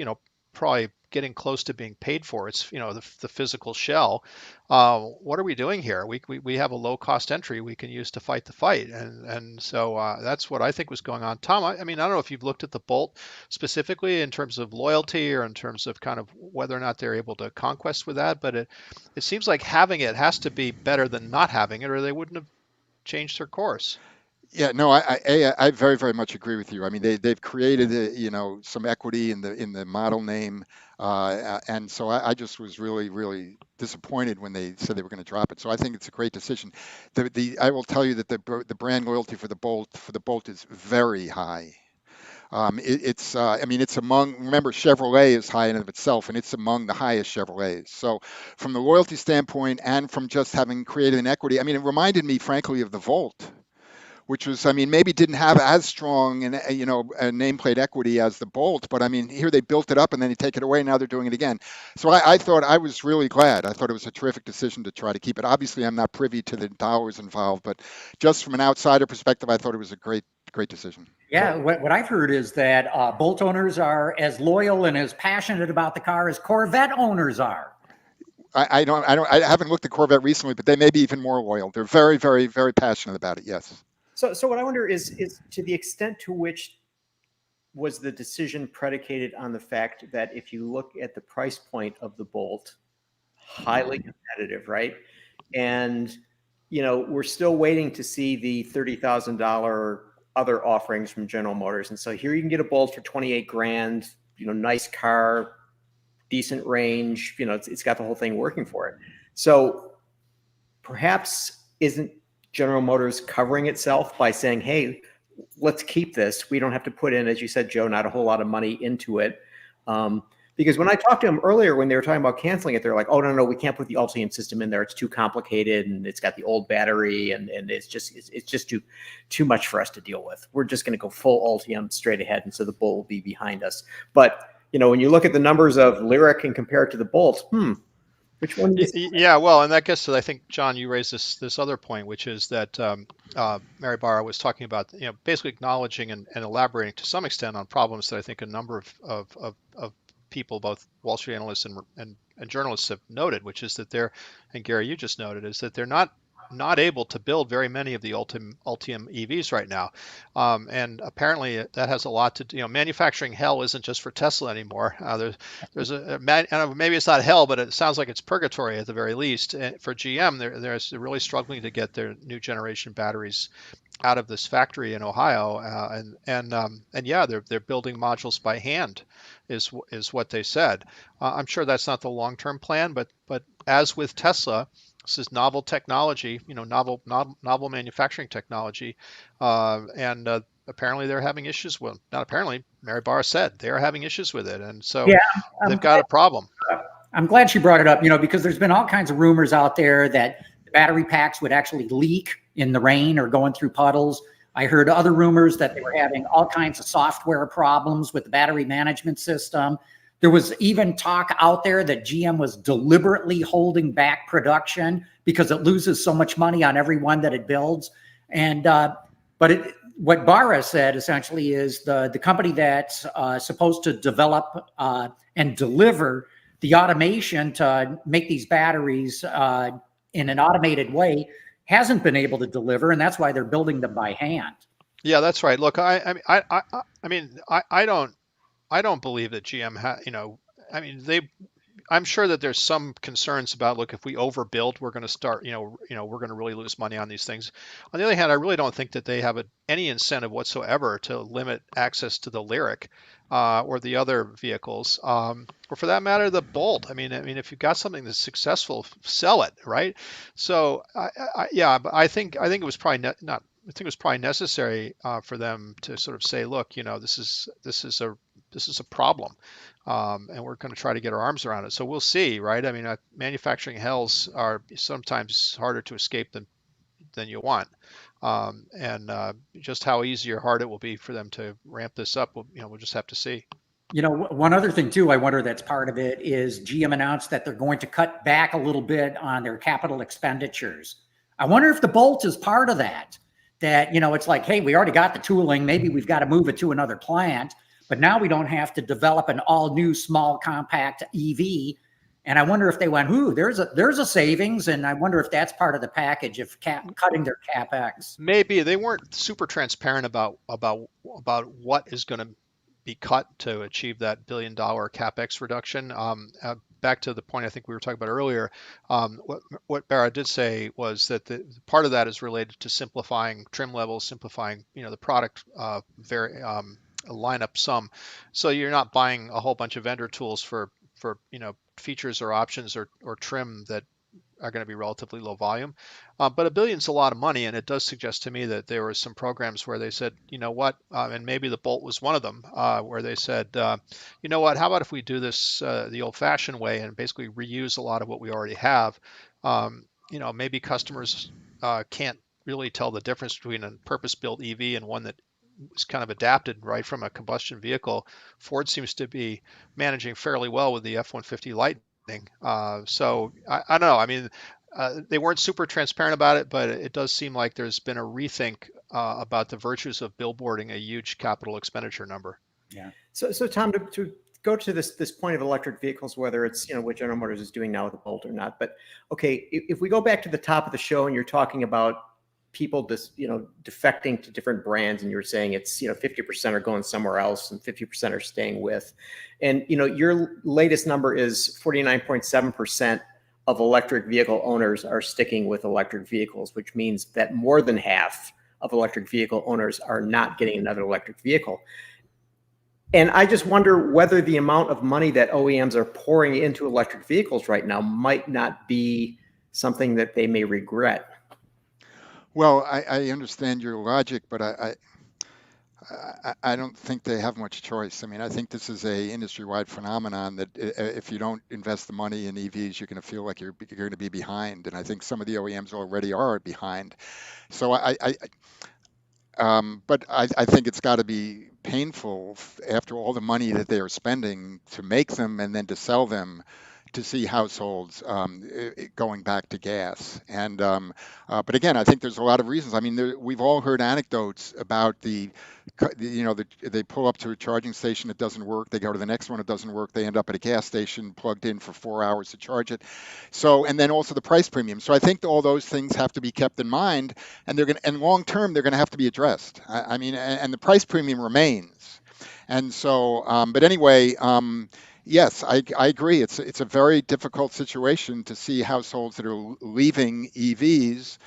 [SPEAKER 5] probably getting close to being paid for. It's, the physical shell. What are we doing here? We have a low-cost entry we can use to fight the fight. And so that's what I think was going on. Tom, I don't know if you've looked at the Bolt specifically in terms of loyalty or in terms of kind of whether or not they're able to conquest with that, but it seems like having it has to be better than not having it, or they wouldn't have changed their course.
[SPEAKER 4] Yeah, no, I very, very much agree with you. I mean, they've created some equity in the model name, and so I just was really, really disappointed when they said they were going to drop it. So I think it's a great decision. I will tell you that the brand loyalty for the Bolt is very high. It's among, remember, Chevrolet is high in and of itself, and it's among the highest Chevrolets. So from the loyalty standpoint and from just having created an equity, I mean, it reminded me, frankly, of the Volt, which was, maybe didn't have as strong a nameplate equity as the Bolt, but here they built it up and then you take it away. Now they're doing it again. So I thought, I was really glad. I thought it was a terrific decision to try to keep it. Obviously, I'm not privy to the dollars involved, but just from an outsider perspective, I thought it was a great decision.
[SPEAKER 2] Yeah, what I've heard is that Bolt owners are as loyal and as passionate about the car as Corvette owners are.
[SPEAKER 4] I haven't looked at Corvette recently, but they may be even more loyal. They're very, very, very passionate about it. Yes.
[SPEAKER 3] So what I wonder is to the extent to which was the decision predicated on the fact that if you look at the price point of the Bolt, highly competitive, right? And, we're still waiting to see the $30,000 other offerings from General Motors. And so here you can get a Bolt for 28 grand, nice car, decent range, it's got the whole thing working for it. So perhaps isn't General Motors covering itself by saying, hey, let's keep this. We don't have to put in, as you said, Joe, not a whole lot of money into it. Because when I talked to them earlier, when they were talking about canceling it, they're like, oh, no, we can't put the Ultium system in there. It's too complicated and it's got the old battery and it's just too much for us to deal with. We're just going to go full Ultium straight ahead. And so the Bolt will be behind us. But, when you look at the numbers of Lyric and compare it to the Bolt, which one?
[SPEAKER 5] Yeah, well, and that gets to, I think, John, you raised this other point, which is that Mary Barra was talking about, basically acknowledging and elaborating to some extent on problems that I think a number of people, both Wall Street analysts and journalists, have noted, which is that and Gary, you just noted, is that they're not able to build very many of the Ultium EVs right now. And apparently that has a lot to do, manufacturing hell isn't just for Tesla anymore. There's maybe it's not hell, but it sounds like it's purgatory at the very least. For GM, they're really struggling to get their new generation batteries out of this factory in Ohio. And yeah, they're building modules by hand is what they said. I'm sure that's not the long-term plan, but as with Tesla, this is novel technology, novel manufacturing technology, and apparently they're having issues with. Not apparently, Mary Barra said they're having issues with it, and so they've got a problem.
[SPEAKER 2] I'm glad she brought it up, because there's been all kinds of rumors out there that the battery packs would actually leak in the rain or going through puddles. I heard other rumors that they were having all kinds of software problems with the battery management system. There was even talk out there that GM was deliberately holding back production because it loses so much money on every one that it builds. And what Barra said essentially is the company that's supposed to develop and deliver the automation to make these batteries in an automated way hasn't been able to deliver, and that's why they're building them by hand.
[SPEAKER 5] Yeah, that's right. Look, I don't believe that GM I'm sure that there's some concerns about, look, if we overbuild, we're going to start, we're going to really lose money on these things. On the other hand, I really don't think that they have any incentive whatsoever to limit access to the Lyric or the other vehicles, or for that matter, the Bolt. I mean, if you've got something that's successful, sell it, right? So, but I think it was probably not. I think it was probably necessary for them to sort of say, look, this is a problem. And we're going to try to get our arms around it. So we'll see, right? I mean, manufacturing hells are sometimes harder to escape than you want. And just how easy or hard it will be for them to ramp this up, we'll just have to see.
[SPEAKER 2] One other thing too, I wonder that's part of it is GM announced that they're going to cut back a little bit on their capital expenditures. I wonder if the Bolt is part of that. That, it's like, hey, we already got the tooling. Maybe we've got to move it to another plant. But now we don't have to develop an all-new small compact EV. And I wonder if they went, there's a savings. And I wonder if that's part of the package of cutting their CapEx.
[SPEAKER 5] Maybe they weren't super transparent about what is going to be cut to achieve that $1 billion CapEx reduction. Back to the point I think we were talking about earlier, what Barra did say was that the part of that is related to simplifying trim levels, simplifying the product lineup some, so you're not buying a whole bunch of vendor tools for features or options or trim that are going to be relatively low volume. But $1 billion's a lot of money, and it does suggest to me that there were some programs where they said, and maybe the Bolt was one of them, where they said, how about if we do this the old-fashioned way and basically reuse a lot of what we already have? Maybe customers can't really tell the difference between a purpose-built EV and one that was kind of adapted right from a combustion vehicle. Ford seems to be managing fairly well with the F-150 Lightning. So I don't know. I mean, they weren't super transparent about it, but it does seem like there's been a rethink about the virtues of billboarding a huge capital expenditure number.
[SPEAKER 3] Yeah. So Tom, to go to this point of electric vehicles, whether it's what General Motors is doing now with the Bolt or not, but okay, if we go back to the top of the show and you're talking about people defecting to different brands, and you're saying it's 50% are going somewhere else and 50% are staying with, and your latest number is 49.7% of electric vehicle owners are sticking with electric vehicles, which means that more than half of electric vehicle owners are not getting another electric vehicle. And I just wonder whether the amount of money that OEMs are pouring into electric vehicles right now might not be something that they may regret.
[SPEAKER 4] Well, I understand your logic, but I don't think they have much choice. I mean, I think this is a industry-wide phenomenon that if you don't invest the money in EVs, you're going to feel like you're going to be behind. And I think some of the OEMs already are behind. So but I think it's got to be painful after all the money that they are spending to make them and then to sell them, to see households going back to gas. And but again, I think there's a lot of reasons. I mean, we've all heard anecdotes about they pull up to a charging station, it doesn't work. They go to the next one, it doesn't work. They end up at a gas station plugged in for 4 hours to charge it. So, and then also the price premium. So I think all those things have to be kept in mind, and long term they're going to have to be addressed. I mean, and the price premium remains. And so, but anyway. Yes, I agree. It's a very difficult situation to see households that are leaving EVs,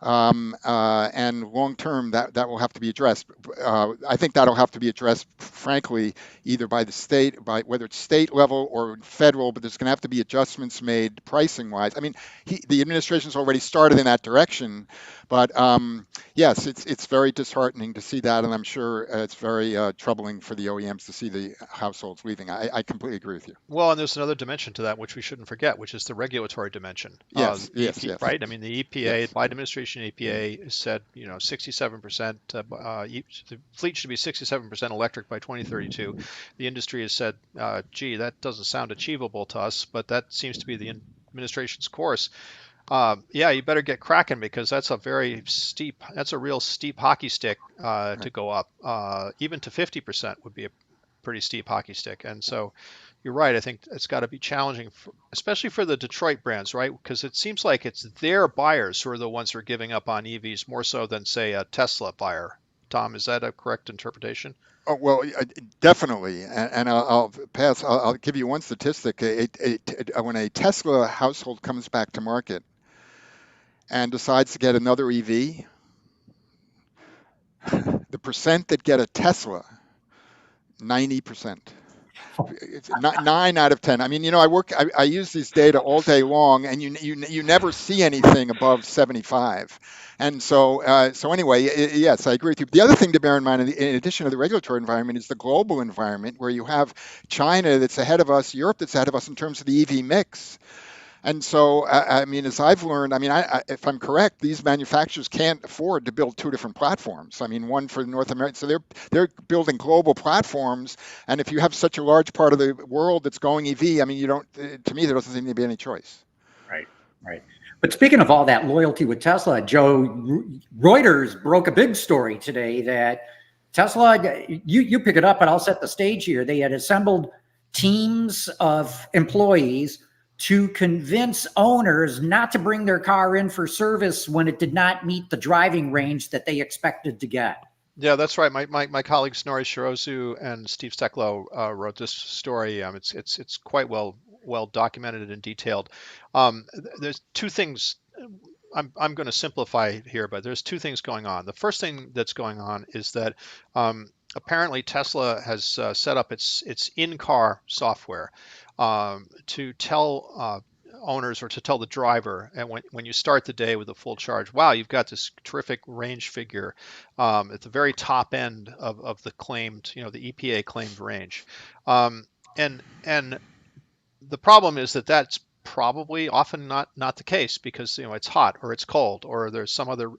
[SPEAKER 4] and long term that will have to be addressed. I think that'll have to be addressed, frankly, either by the state, by whether it's state level or federal. But there's going to have to be adjustments made pricing wise. I mean, the administration's already started in that direction, but yes, it's very disheartening to see that, and I'm sure it's very troubling for the OEMs to see the households leaving. I completely agree with you.
[SPEAKER 5] Well, and there's another dimension to that which we shouldn't forget, which is the regulatory dimension.
[SPEAKER 4] Yes,
[SPEAKER 5] yes. Right. I mean, the EPA,
[SPEAKER 4] yes.
[SPEAKER 5] the Biden administration administration, EPA, has said 67%. The fleet should be 67% electric by 2032. The industry has said, "Gee, that doesn't sound achievable to us," but that seems to be the administration's course. Yeah, you better get cracking because that's a real steep hockey stick to go up. Even to 50% would be a pretty steep hockey stick. And so you're right. I think it's got to be challenging, especially for the Detroit brands, right? Because it seems like it's their buyers who are the ones who are giving up on EVs more so than, say, a Tesla buyer. Tom, is that a correct interpretation?
[SPEAKER 4] Oh, well, definitely. And I'll give you one statistic. When a Tesla household comes back to market and decides to get another EV, the percent that get a Tesla, 90%. It's 9 out of 10. I mean, I use this data all day long, and you never see anything above 75. And so anyway, yes, I agree with you. The other thing to bear in mind, in addition to the regulatory environment, is the global environment, where you have China that's ahead of us, Europe that's ahead of us in terms of the EV mix. And so, I mean, as I've learned, I mean, if I'm correct, these manufacturers can't afford to build two different platforms. I mean, one for North America, so they're building global platforms. And if you have such a large part of the world that's going EV, I mean, to me, there doesn't seem to be any choice.
[SPEAKER 2] Right. But speaking of all that loyalty with Tesla, Joe, Reuters broke a big story today that Tesla, you pick it up and I'll set the stage here. They had assembled teams of employees to convince owners not to bring their car in for service when it did not meet the driving range that they expected to get.
[SPEAKER 5] Yeah, that's right. My colleagues Nori Shirozu and Steve Steklow wrote this story. It's quite well documented and detailed. There's two things. I'm going to simplify here, but there's two things going on. The first thing that's going on is that apparently Tesla has set up its in-car software to tell owners, or to tell the driver, and when you start the day with a full charge, wow, you've got this terrific range figure at the very top end of the claimed, the EPA claimed range. And the problem is that that's probably often not the case, because it's hot or it's cold or there's some other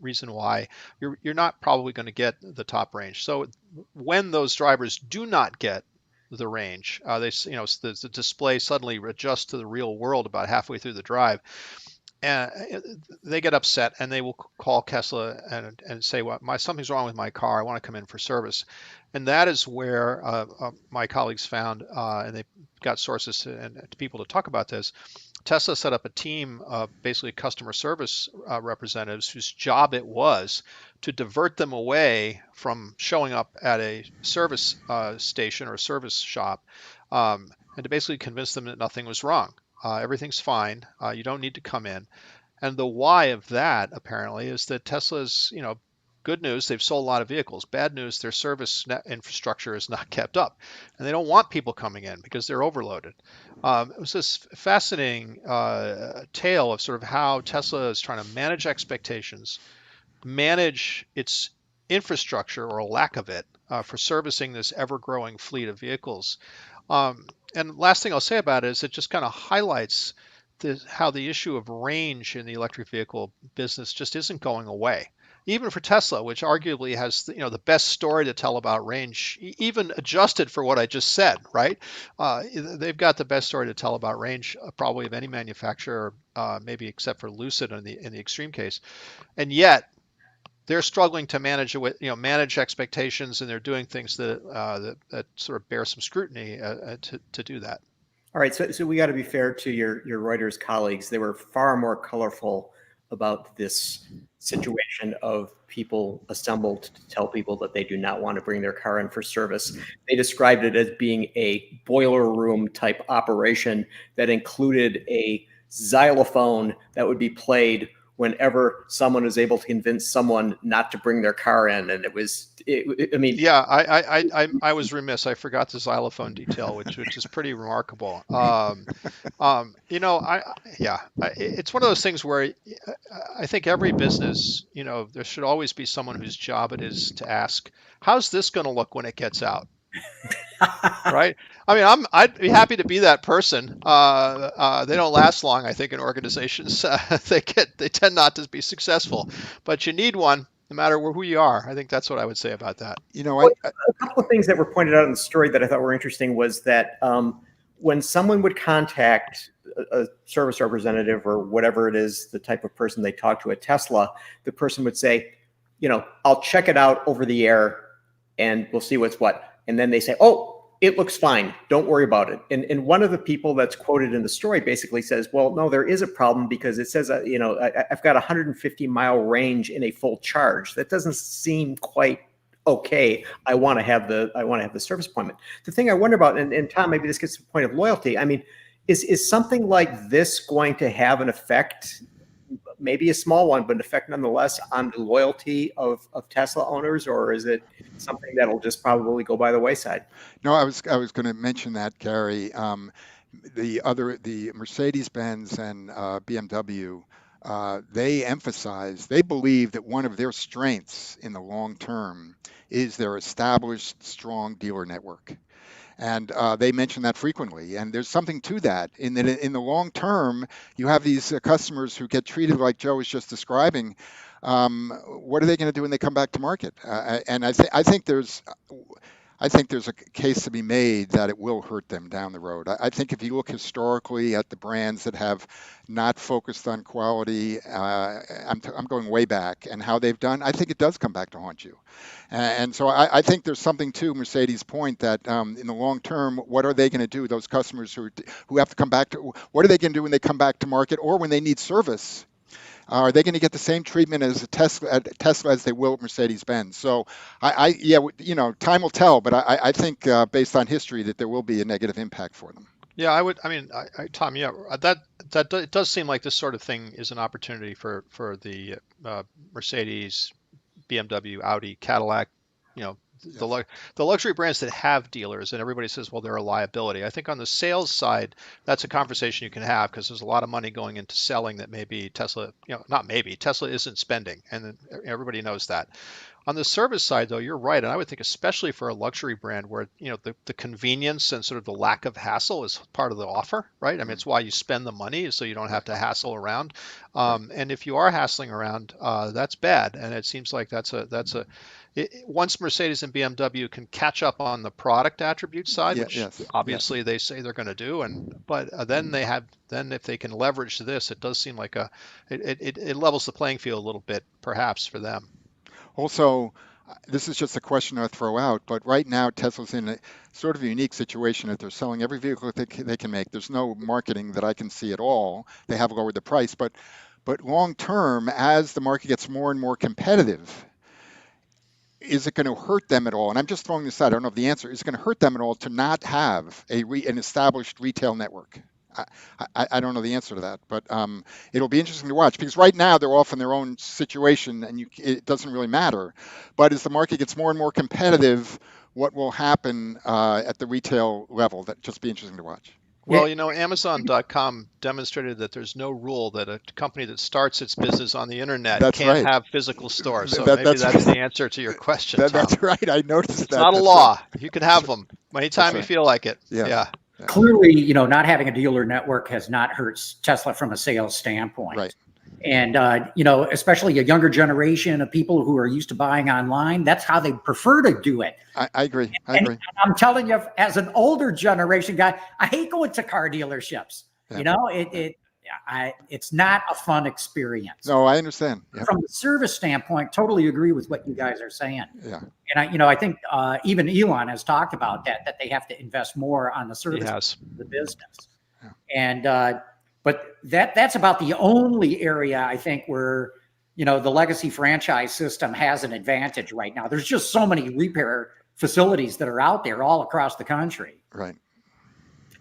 [SPEAKER 5] reason why you're not probably going to get the top range. So when those drivers do not get the range, the display suddenly adjusts to the real world about halfway through the drive, and they get upset and they will call Tesla and say, well, something's wrong with my car, I want to come in for service. And that is where my colleagues found, and they got sources and people to talk about this, Tesla set up a team of basically customer service representatives whose job it was to divert them away from showing up at a service station or service shop, and to basically convince them that nothing was wrong. Everything's fine. You don't need to come in. And the why of that, apparently, is that Tesla's, good news, they've sold a lot of vehicles. Bad news, their service infrastructure is not kept up. And they don't want people coming in because they're overloaded. It was this fascinating tale of sort of how Tesla is trying to manage expectations, manage its infrastructure, or a lack of it, for servicing this ever-growing fleet of vehicles. And last thing I'll say about it is it just kind of highlights how the issue of range in the electric vehicle business just isn't going away. Even for Tesla, which arguably has the best story to tell about range, even adjusted for what I just said, right? They've got the best story to tell about range probably of any manufacturer, maybe except for Lucid in the extreme case, and yet they're struggling to manage expectations, and they're doing things that sort of bear some scrutiny to do that.
[SPEAKER 3] All right, so we got to be fair to your Reuters colleagues. They were far more colorful about this situation of people assembled to tell people that they do not want to bring their car in for service. They described it as being a boiler room type operation that included a xylophone that would be played whenever someone is able to convince someone not to bring their car in. And it was, I mean,
[SPEAKER 5] yeah, I was remiss. I forgot the xylophone detail, which is pretty remarkable. It's one of those things where I think every business, there should always be someone whose job it is to ask, how's this going to look when it gets out? right? I mean, I'd be happy to be that person. They don't last long, I think, in organizations. They tend not to be successful, but you need one no matter who you are. I think that's what I would say about that.
[SPEAKER 4] You know,
[SPEAKER 3] Well, a couple of things that were pointed out in the story that I thought were interesting was that when someone would contact a service representative or whatever it is, the type of person they talk to at Tesla, the person would say, I'll check it out over the air and we'll see what's what. And then they say, oh, it looks fine. Don't worry about it. And one of the people that's quoted in the story basically says, well, no, there is a problem because it says, I've got a 150-mile range in a full charge. That doesn't seem quite okay. I want to have the service appointment. The thing I wonder about, and Tom, maybe this gets to the point of loyalty. I mean, is something like this going to have an effect, maybe a small one, but an effect nonetheless on the loyalty of Tesla owners, or is it something that'll just probably go by the wayside?
[SPEAKER 4] no, I was going to mention that, Gary. The Mercedes-Benz and BMW, they believe that one of their strengths in the long term is their established, strong dealer network. And they mention that frequently. And there's something to that in the long term, you have these customers who get treated like Joe was just describing. What are they going to do when they come back to market? And I think there's a case to be made that it will hurt them down the road. I think if you look historically at the brands that have not focused on quality, I'm going way back, and how they've done, I think it does come back to haunt you. And so I think there's something to Mercedes' point that in the long term, what are they going to do? Those customers who have to come back to, what are they going to do when they come back to market or when they need service? Are they going to get the same treatment as Tesla as they will at Mercedes-Benz? So, time will tell, but I think based on history that there will be a negative impact for them.
[SPEAKER 5] Yeah, Tom, yeah, that it does seem like this sort of thing is an opportunity for the Mercedes, BMW, Audi, Cadillac, the luxury brands that have dealers, and everybody says, well, they're a liability. I think on the sales side, that's a conversation you can have because there's a lot of money going into selling that maybe Tesla, Tesla isn't spending, and everybody knows that. On the service side, though, you're right, and I would think especially for a luxury brand where the convenience and sort of the lack of hassle is part of the offer, right? I mean, it's why you spend the money so you don't have to hassle around. And if you are hassling around, that's bad, and it seems like once Mercedes and BMW can catch up on the product attribute side, which obviously they say they're going to do, but then if they can leverage this, it does seem like it levels the playing field a little bit, perhaps, for them.
[SPEAKER 4] Also, this is just a question I throw out, but right now Tesla's in a sort of a unique situation that they're selling every vehicle that they can make. There's no marketing that I can see at all. They have lowered the price, but long term, as the market gets more and more competitive, is it going to hurt them at all? And I'm just throwing this out. I don't know if the answer is it going to hurt them at all to not have an established retail network. I don't know the answer to that, but it'll be interesting to watch because right now they're off in their own situation and it doesn't really matter. But as the market gets more and more competitive, what will happen at the retail level? That just be interesting to watch.
[SPEAKER 5] Well, Amazon.com demonstrated that there's no rule that a company that starts its business on the internet can't have physical stores. So maybe that's the answer to your question, Tom.
[SPEAKER 4] That's right. I noticed that.
[SPEAKER 5] It's not a law. You can have them anytime you feel like it. Yeah.
[SPEAKER 2] Clearly, not having a dealer network has not hurt Tesla from a sales standpoint.
[SPEAKER 4] Right.
[SPEAKER 2] And, especially a younger generation of people who are used to buying online, that's how they prefer to do it.
[SPEAKER 4] I agree.
[SPEAKER 2] And I'm telling you, as an older generation guy, I hate going to car dealerships. Yeah. It's not a fun experience.
[SPEAKER 4] No, I understand. Yeah.
[SPEAKER 2] From the service standpoint, totally agree with what you guys are saying.
[SPEAKER 4] Yeah.
[SPEAKER 2] And I think even Elon has talked about that they have to invest more on the service of the business.
[SPEAKER 4] Yeah.
[SPEAKER 2] And but that's about the only area I think where the legacy franchise system has an advantage right now. There's just so many repair facilities that are out there all across the country.
[SPEAKER 4] Right.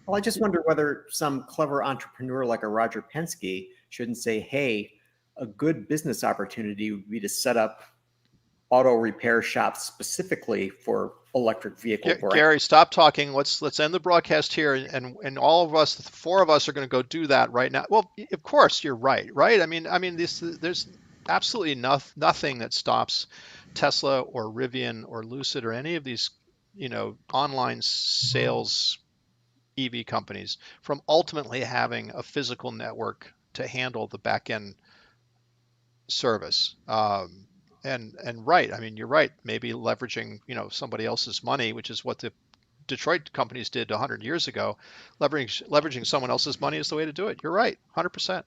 [SPEAKER 3] Well, I just wonder whether some clever entrepreneur like a Roger Penske shouldn't say, hey, a good business opportunity would be to set up auto repair shops specifically for electric vehicle brands.
[SPEAKER 5] Gary, stop talking. Let's end the broadcast here, and all of us, the four of us, are going to go do that right now. Well, of course you're right. I mean, there's absolutely nothing that stops Tesla or Rivian or Lucid or any of these online sales EV companies from ultimately having a physical network to handle the back end service. And right, I mean, you're right. Maybe leveraging, somebody else's money, which is what the Detroit companies did 100 years ago. Leveraging someone else's money is the way to do it. You're right, 100%.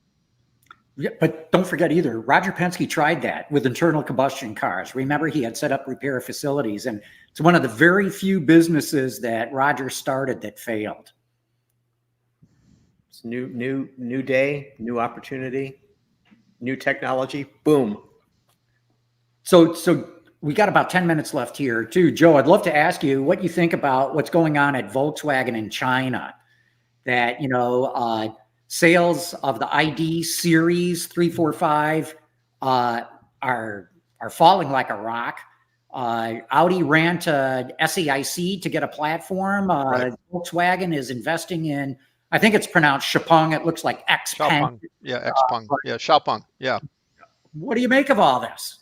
[SPEAKER 2] Yeah, but don't forget either, Roger Penske tried that with internal combustion cars. Remember, he had set up repair facilities, and it's one of the very few businesses that Roger started that failed.
[SPEAKER 3] It's new day, new opportunity, new technology. Boom.
[SPEAKER 2] So we got about 10 minutes left here too. Joe, I'd love to ask you what you think about what's going on at Volkswagen in China, that, sales of the ID series 345 are falling like a rock. Audi ran to SAIC to get a platform.
[SPEAKER 5] Right.
[SPEAKER 2] Volkswagen is investing in, I think it's pronounced Xpeng. It looks like XPeng.
[SPEAKER 5] Yeah, XPeng. Yeah, Xiaopeng. Yeah.
[SPEAKER 2] What do you make of all this?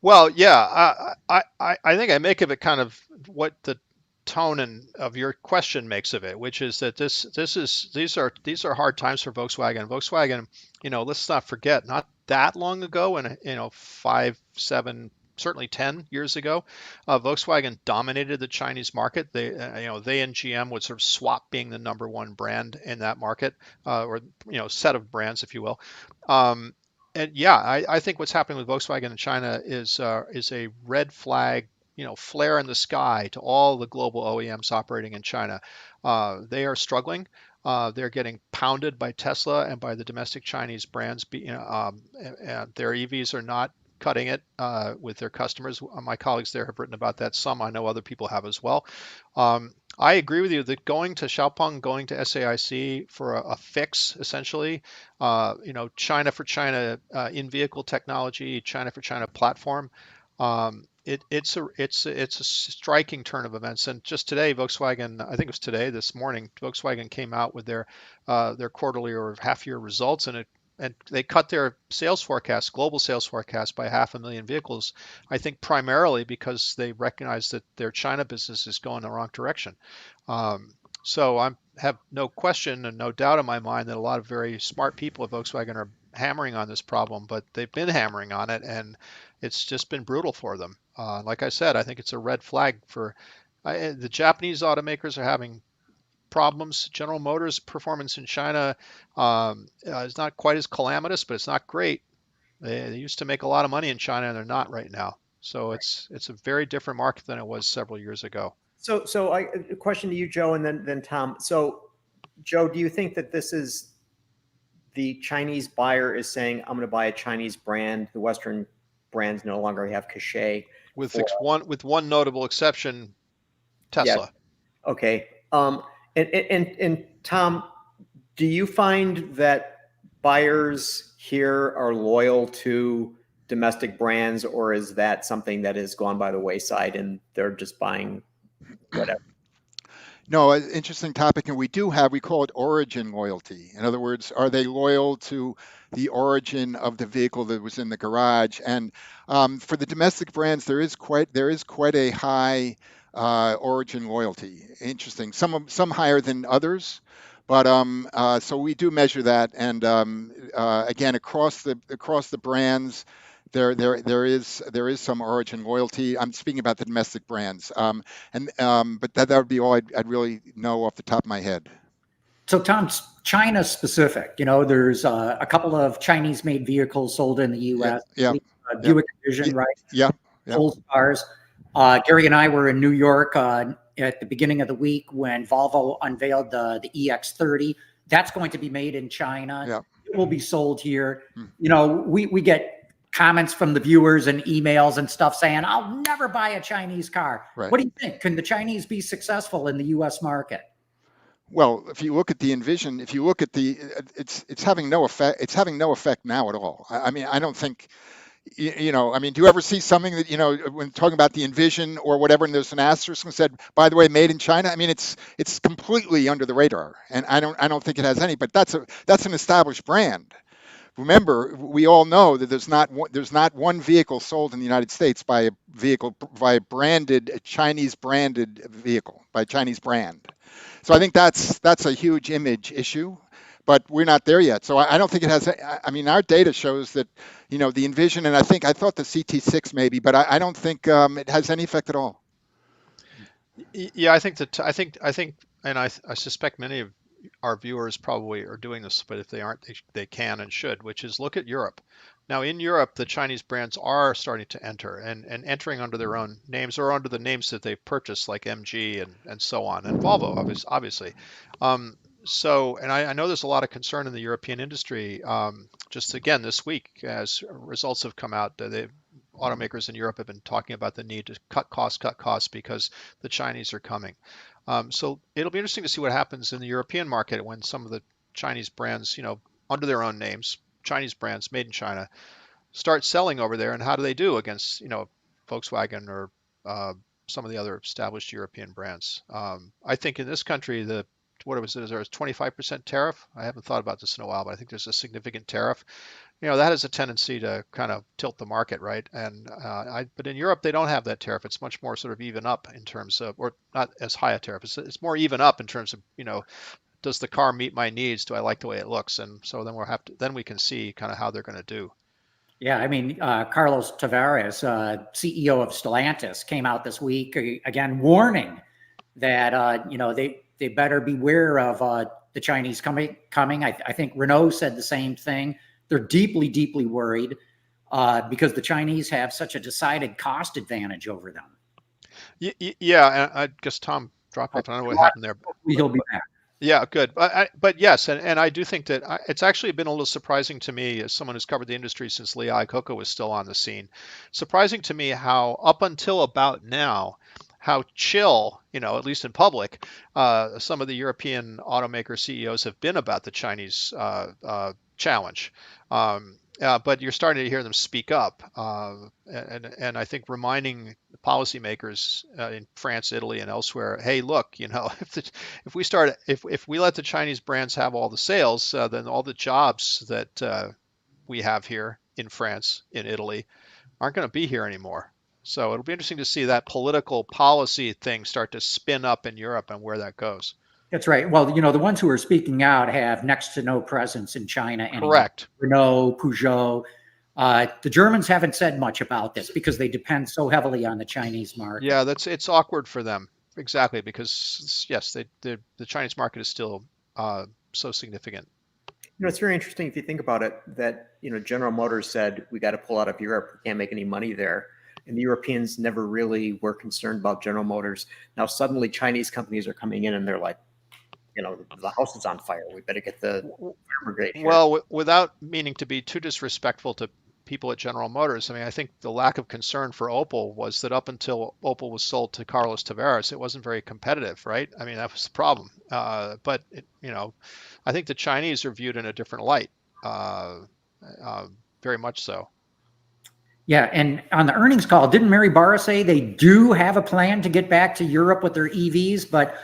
[SPEAKER 5] Well, yeah, I think I make of it kind of what the tone of your question makes of it, which is that these are hard times for Volkswagen. Volkswagen, let's not forget, not that long ago, and 5, 7, certainly 10 years ago, Volkswagen dominated the Chinese market. They and GM would sort of swap being the number one brand in that market, or set of brands, if you will. And yeah, I think what's happening with Volkswagen in China is a red flag, flare in the sky to all the global OEMs operating in China. They are struggling. They're getting pounded by Tesla and by the domestic Chinese brands. And their EVs are not cutting it with their customers. My colleagues there have written about that. Some I know other people have as well. I agree with you that going to Xiaopeng, going to SAIC for a fix, essentially, China for China in-vehicle technology, China for China platform. It's a striking turn of events. And just today, Volkswagen, I think it was today, this morning, Volkswagen came out with their quarterly or half-year results, and they cut their sales forecast, global sales forecast, by 500,000 vehicles, I think primarily because they recognize that their China business is going the wrong direction. So I have no question and no doubt in my mind that a lot of very smart people at Volkswagen are hammering on this problem, but they've been hammering on it, and it's just been brutal for them. Like I said, I think it's a red flag for the Japanese automakers are having problems. General Motors' performance in China is not quite as calamitous, but it's not great. They used to make a lot of money in China, and they're not right now. So it's a very different market than it was several years ago.
[SPEAKER 3] So a question to you, Joe, and then Tom. So, Joe, do you think that this is the Chinese buyer is saying, I'm going to buy a Chinese brand, the Western brands no longer have cachet?
[SPEAKER 5] With one notable exception, Tesla.
[SPEAKER 3] Yeah. Okay. And Tom, do you find that buyers here are loyal to domestic brands, or is that something that has gone by the wayside and they're just buying whatever?
[SPEAKER 4] No, interesting topic, and we call it origin loyalty. In other words, are they loyal to the origin of the vehicle that was in the garage? And for the domestic brands, there is quite a high origin loyalty. Interesting. Some higher than others, but so we do measure that. And again, across the brands, there is some origin loyalty. I'm speaking about the domestic brands, but that would be all I'd really know off the top of my head.
[SPEAKER 2] So, Tom, China specific, there's a couple of Chinese-made vehicles sold in the U.S.
[SPEAKER 4] Yeah.
[SPEAKER 2] Buick Vision, right?
[SPEAKER 4] Yeah.
[SPEAKER 2] Old cars. Gary and I were in New York at the beginning of the week when Volvo unveiled the EX30. That's going to be made in China.
[SPEAKER 4] Yeah.
[SPEAKER 2] It will be sold here. We get comments from the viewers and emails and stuff saying, I'll never buy a Chinese car.
[SPEAKER 4] Right.
[SPEAKER 2] What do you think? Can the Chinese be successful in the U.S. market?
[SPEAKER 4] Well, if you look at the Envision, if you look at it's having no effect. It's having no effect now at all. I mean, I don't think, do you ever see something that, when talking about the Envision or whatever, and there's an asterisk and said, by the way, made in China? I mean, it's completely under the radar, and I don't think it has any, but that's an established brand. remember, we all know that there's not one vehicle sold in the United States by a Chinese branded vehicle, by a Chinese brand. So I think that's a huge image issue, but we're not there yet. So I don't think it has. I mean, our data shows that, the Envision, and I thought the CT6 maybe, but I don't think it has any effect at all.
[SPEAKER 5] Yeah, I think, and I suspect many of our viewers probably are doing this, but if they aren't, they can and should, which is look at Europe. Now in Europe, the Chinese brands are starting to enter and entering under their own names or under the names that they've purchased, like MG and so on, and Volvo, obviously. So, and I know there's a lot of concern in the European industry. Just again, this week, as results have come out, the automakers in Europe have been talking about the need to cut costs because the Chinese are coming. So it'll be interesting to see what happens in the European market when some of the Chinese brands, under their own names, Chinese brands made in China, start selling over there, and how do they do against, Volkswagen or some of the other established European brands? I think in this country, there was a 25% tariff. I haven't thought about this in a while, but I think there's a significant tariff. That has a tendency to kind of tilt the market, right? And but in Europe, they don't have that tariff. It's much more sort of even up in terms of, or not as high a tariff. It's more even up in terms of, does the car meet my needs? Do I like the way it looks? And so then we can see kind of how they're going to do.
[SPEAKER 2] Yeah, I mean, Carlos Tavares, CEO of Stellantis, came out this week again warning that they better beware of the Chinese coming. I think Renault said the same thing. They're deeply, deeply worried because the Chinese have such a decided cost advantage over them.
[SPEAKER 5] Yeah, and I guess Tom dropped off. I don't know what happened there.
[SPEAKER 2] He'll be back.
[SPEAKER 5] Yeah, good. But yes, and I do think that it's actually been a little surprising to me, as someone who's covered the industry since Lee Iacocca was still on the scene, surprising to me how up until about now, how chill, at least in public, some of the European automaker CEOs have been about the Chinese challenge. But you're starting to hear them speak up, and I think reminding policymakers in France, Italy, and elsewhere, hey, look, if we let the Chinese brands have all the sales, then all the jobs that we have here in France, in Italy, aren't going to be here anymore. So it'll be interesting to see that political policy thing start to spin up in Europe and where that goes.
[SPEAKER 2] That's right. Well, the ones who are speaking out have next to no presence in China anymore.
[SPEAKER 5] Correct.
[SPEAKER 2] Renault, Peugeot. The Germans haven't said much about this because they depend so heavily on the Chinese market.
[SPEAKER 5] Yeah, it's awkward for them. Exactly, because yes, the Chinese market is still so significant.
[SPEAKER 3] It's very interesting if you think about it that, General Motors said, we got to pull out of Europe. We can't make any money there. And the Europeans never really were concerned about General Motors. Now suddenly Chinese companies are coming in and they're like, the house is on fire. We better get the fire brigade here.
[SPEAKER 5] Well, without meaning to be too disrespectful to people at General Motors, I think the lack of concern for Opel was that up until Opel was sold to Carlos Tavares, it wasn't very competitive, right? That was the problem. But I think the Chinese are viewed in a different light, very much so.
[SPEAKER 2] Yeah, and on the earnings call, didn't Mary Barra say they do have a plan to get back to Europe with their EVs? But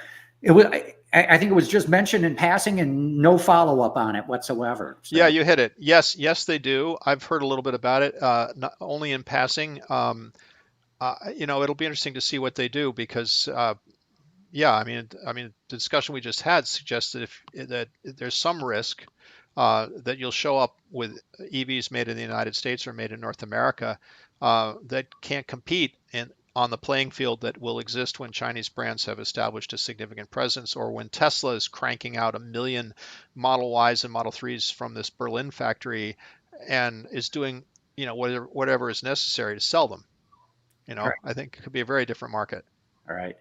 [SPEAKER 2] I think it was just mentioned in passing and no follow-up on it whatsoever. So.
[SPEAKER 5] Yeah, you hit it. Yes, they do. I've heard a little bit about it, not only in passing. It'll be interesting to see what they do because, the discussion we just had suggests that there's some risk that you'll show up with EVs made in the United States or made in North America that can't compete on the playing field that will exist when Chinese brands have established a significant presence, or when Tesla is cranking out 1 million Model Ys and Model 3s from this Berlin factory and is doing, whatever is necessary to sell them. Right. I think it could be a very different market.
[SPEAKER 2] All right.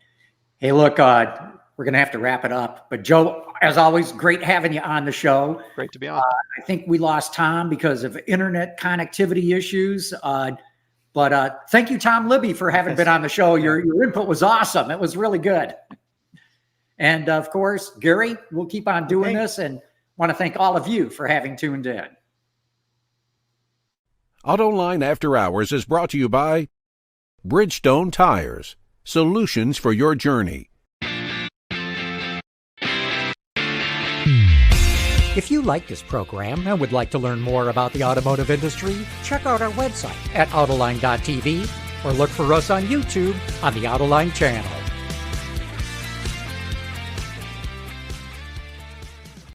[SPEAKER 2] Hey, look, we're going to have to wrap it up. But Joe, as always, great having you on the show.
[SPEAKER 5] Great to be on.
[SPEAKER 2] I think we lost Tom because of internet connectivity issues. But thank you, Tom Libby, for having been on the show. Your input was awesome. It was really good. And of course, Gary, we'll keep on doing this, and want to thank all of you for having tuned in.
[SPEAKER 1] AutoLine After Hours is brought to you by Bridgestone Tires, solutions for your journey.
[SPEAKER 2] If you like this program and would like to learn more about the automotive industry, check out our website at autoline.tv or look for us on YouTube on the Autoline channel.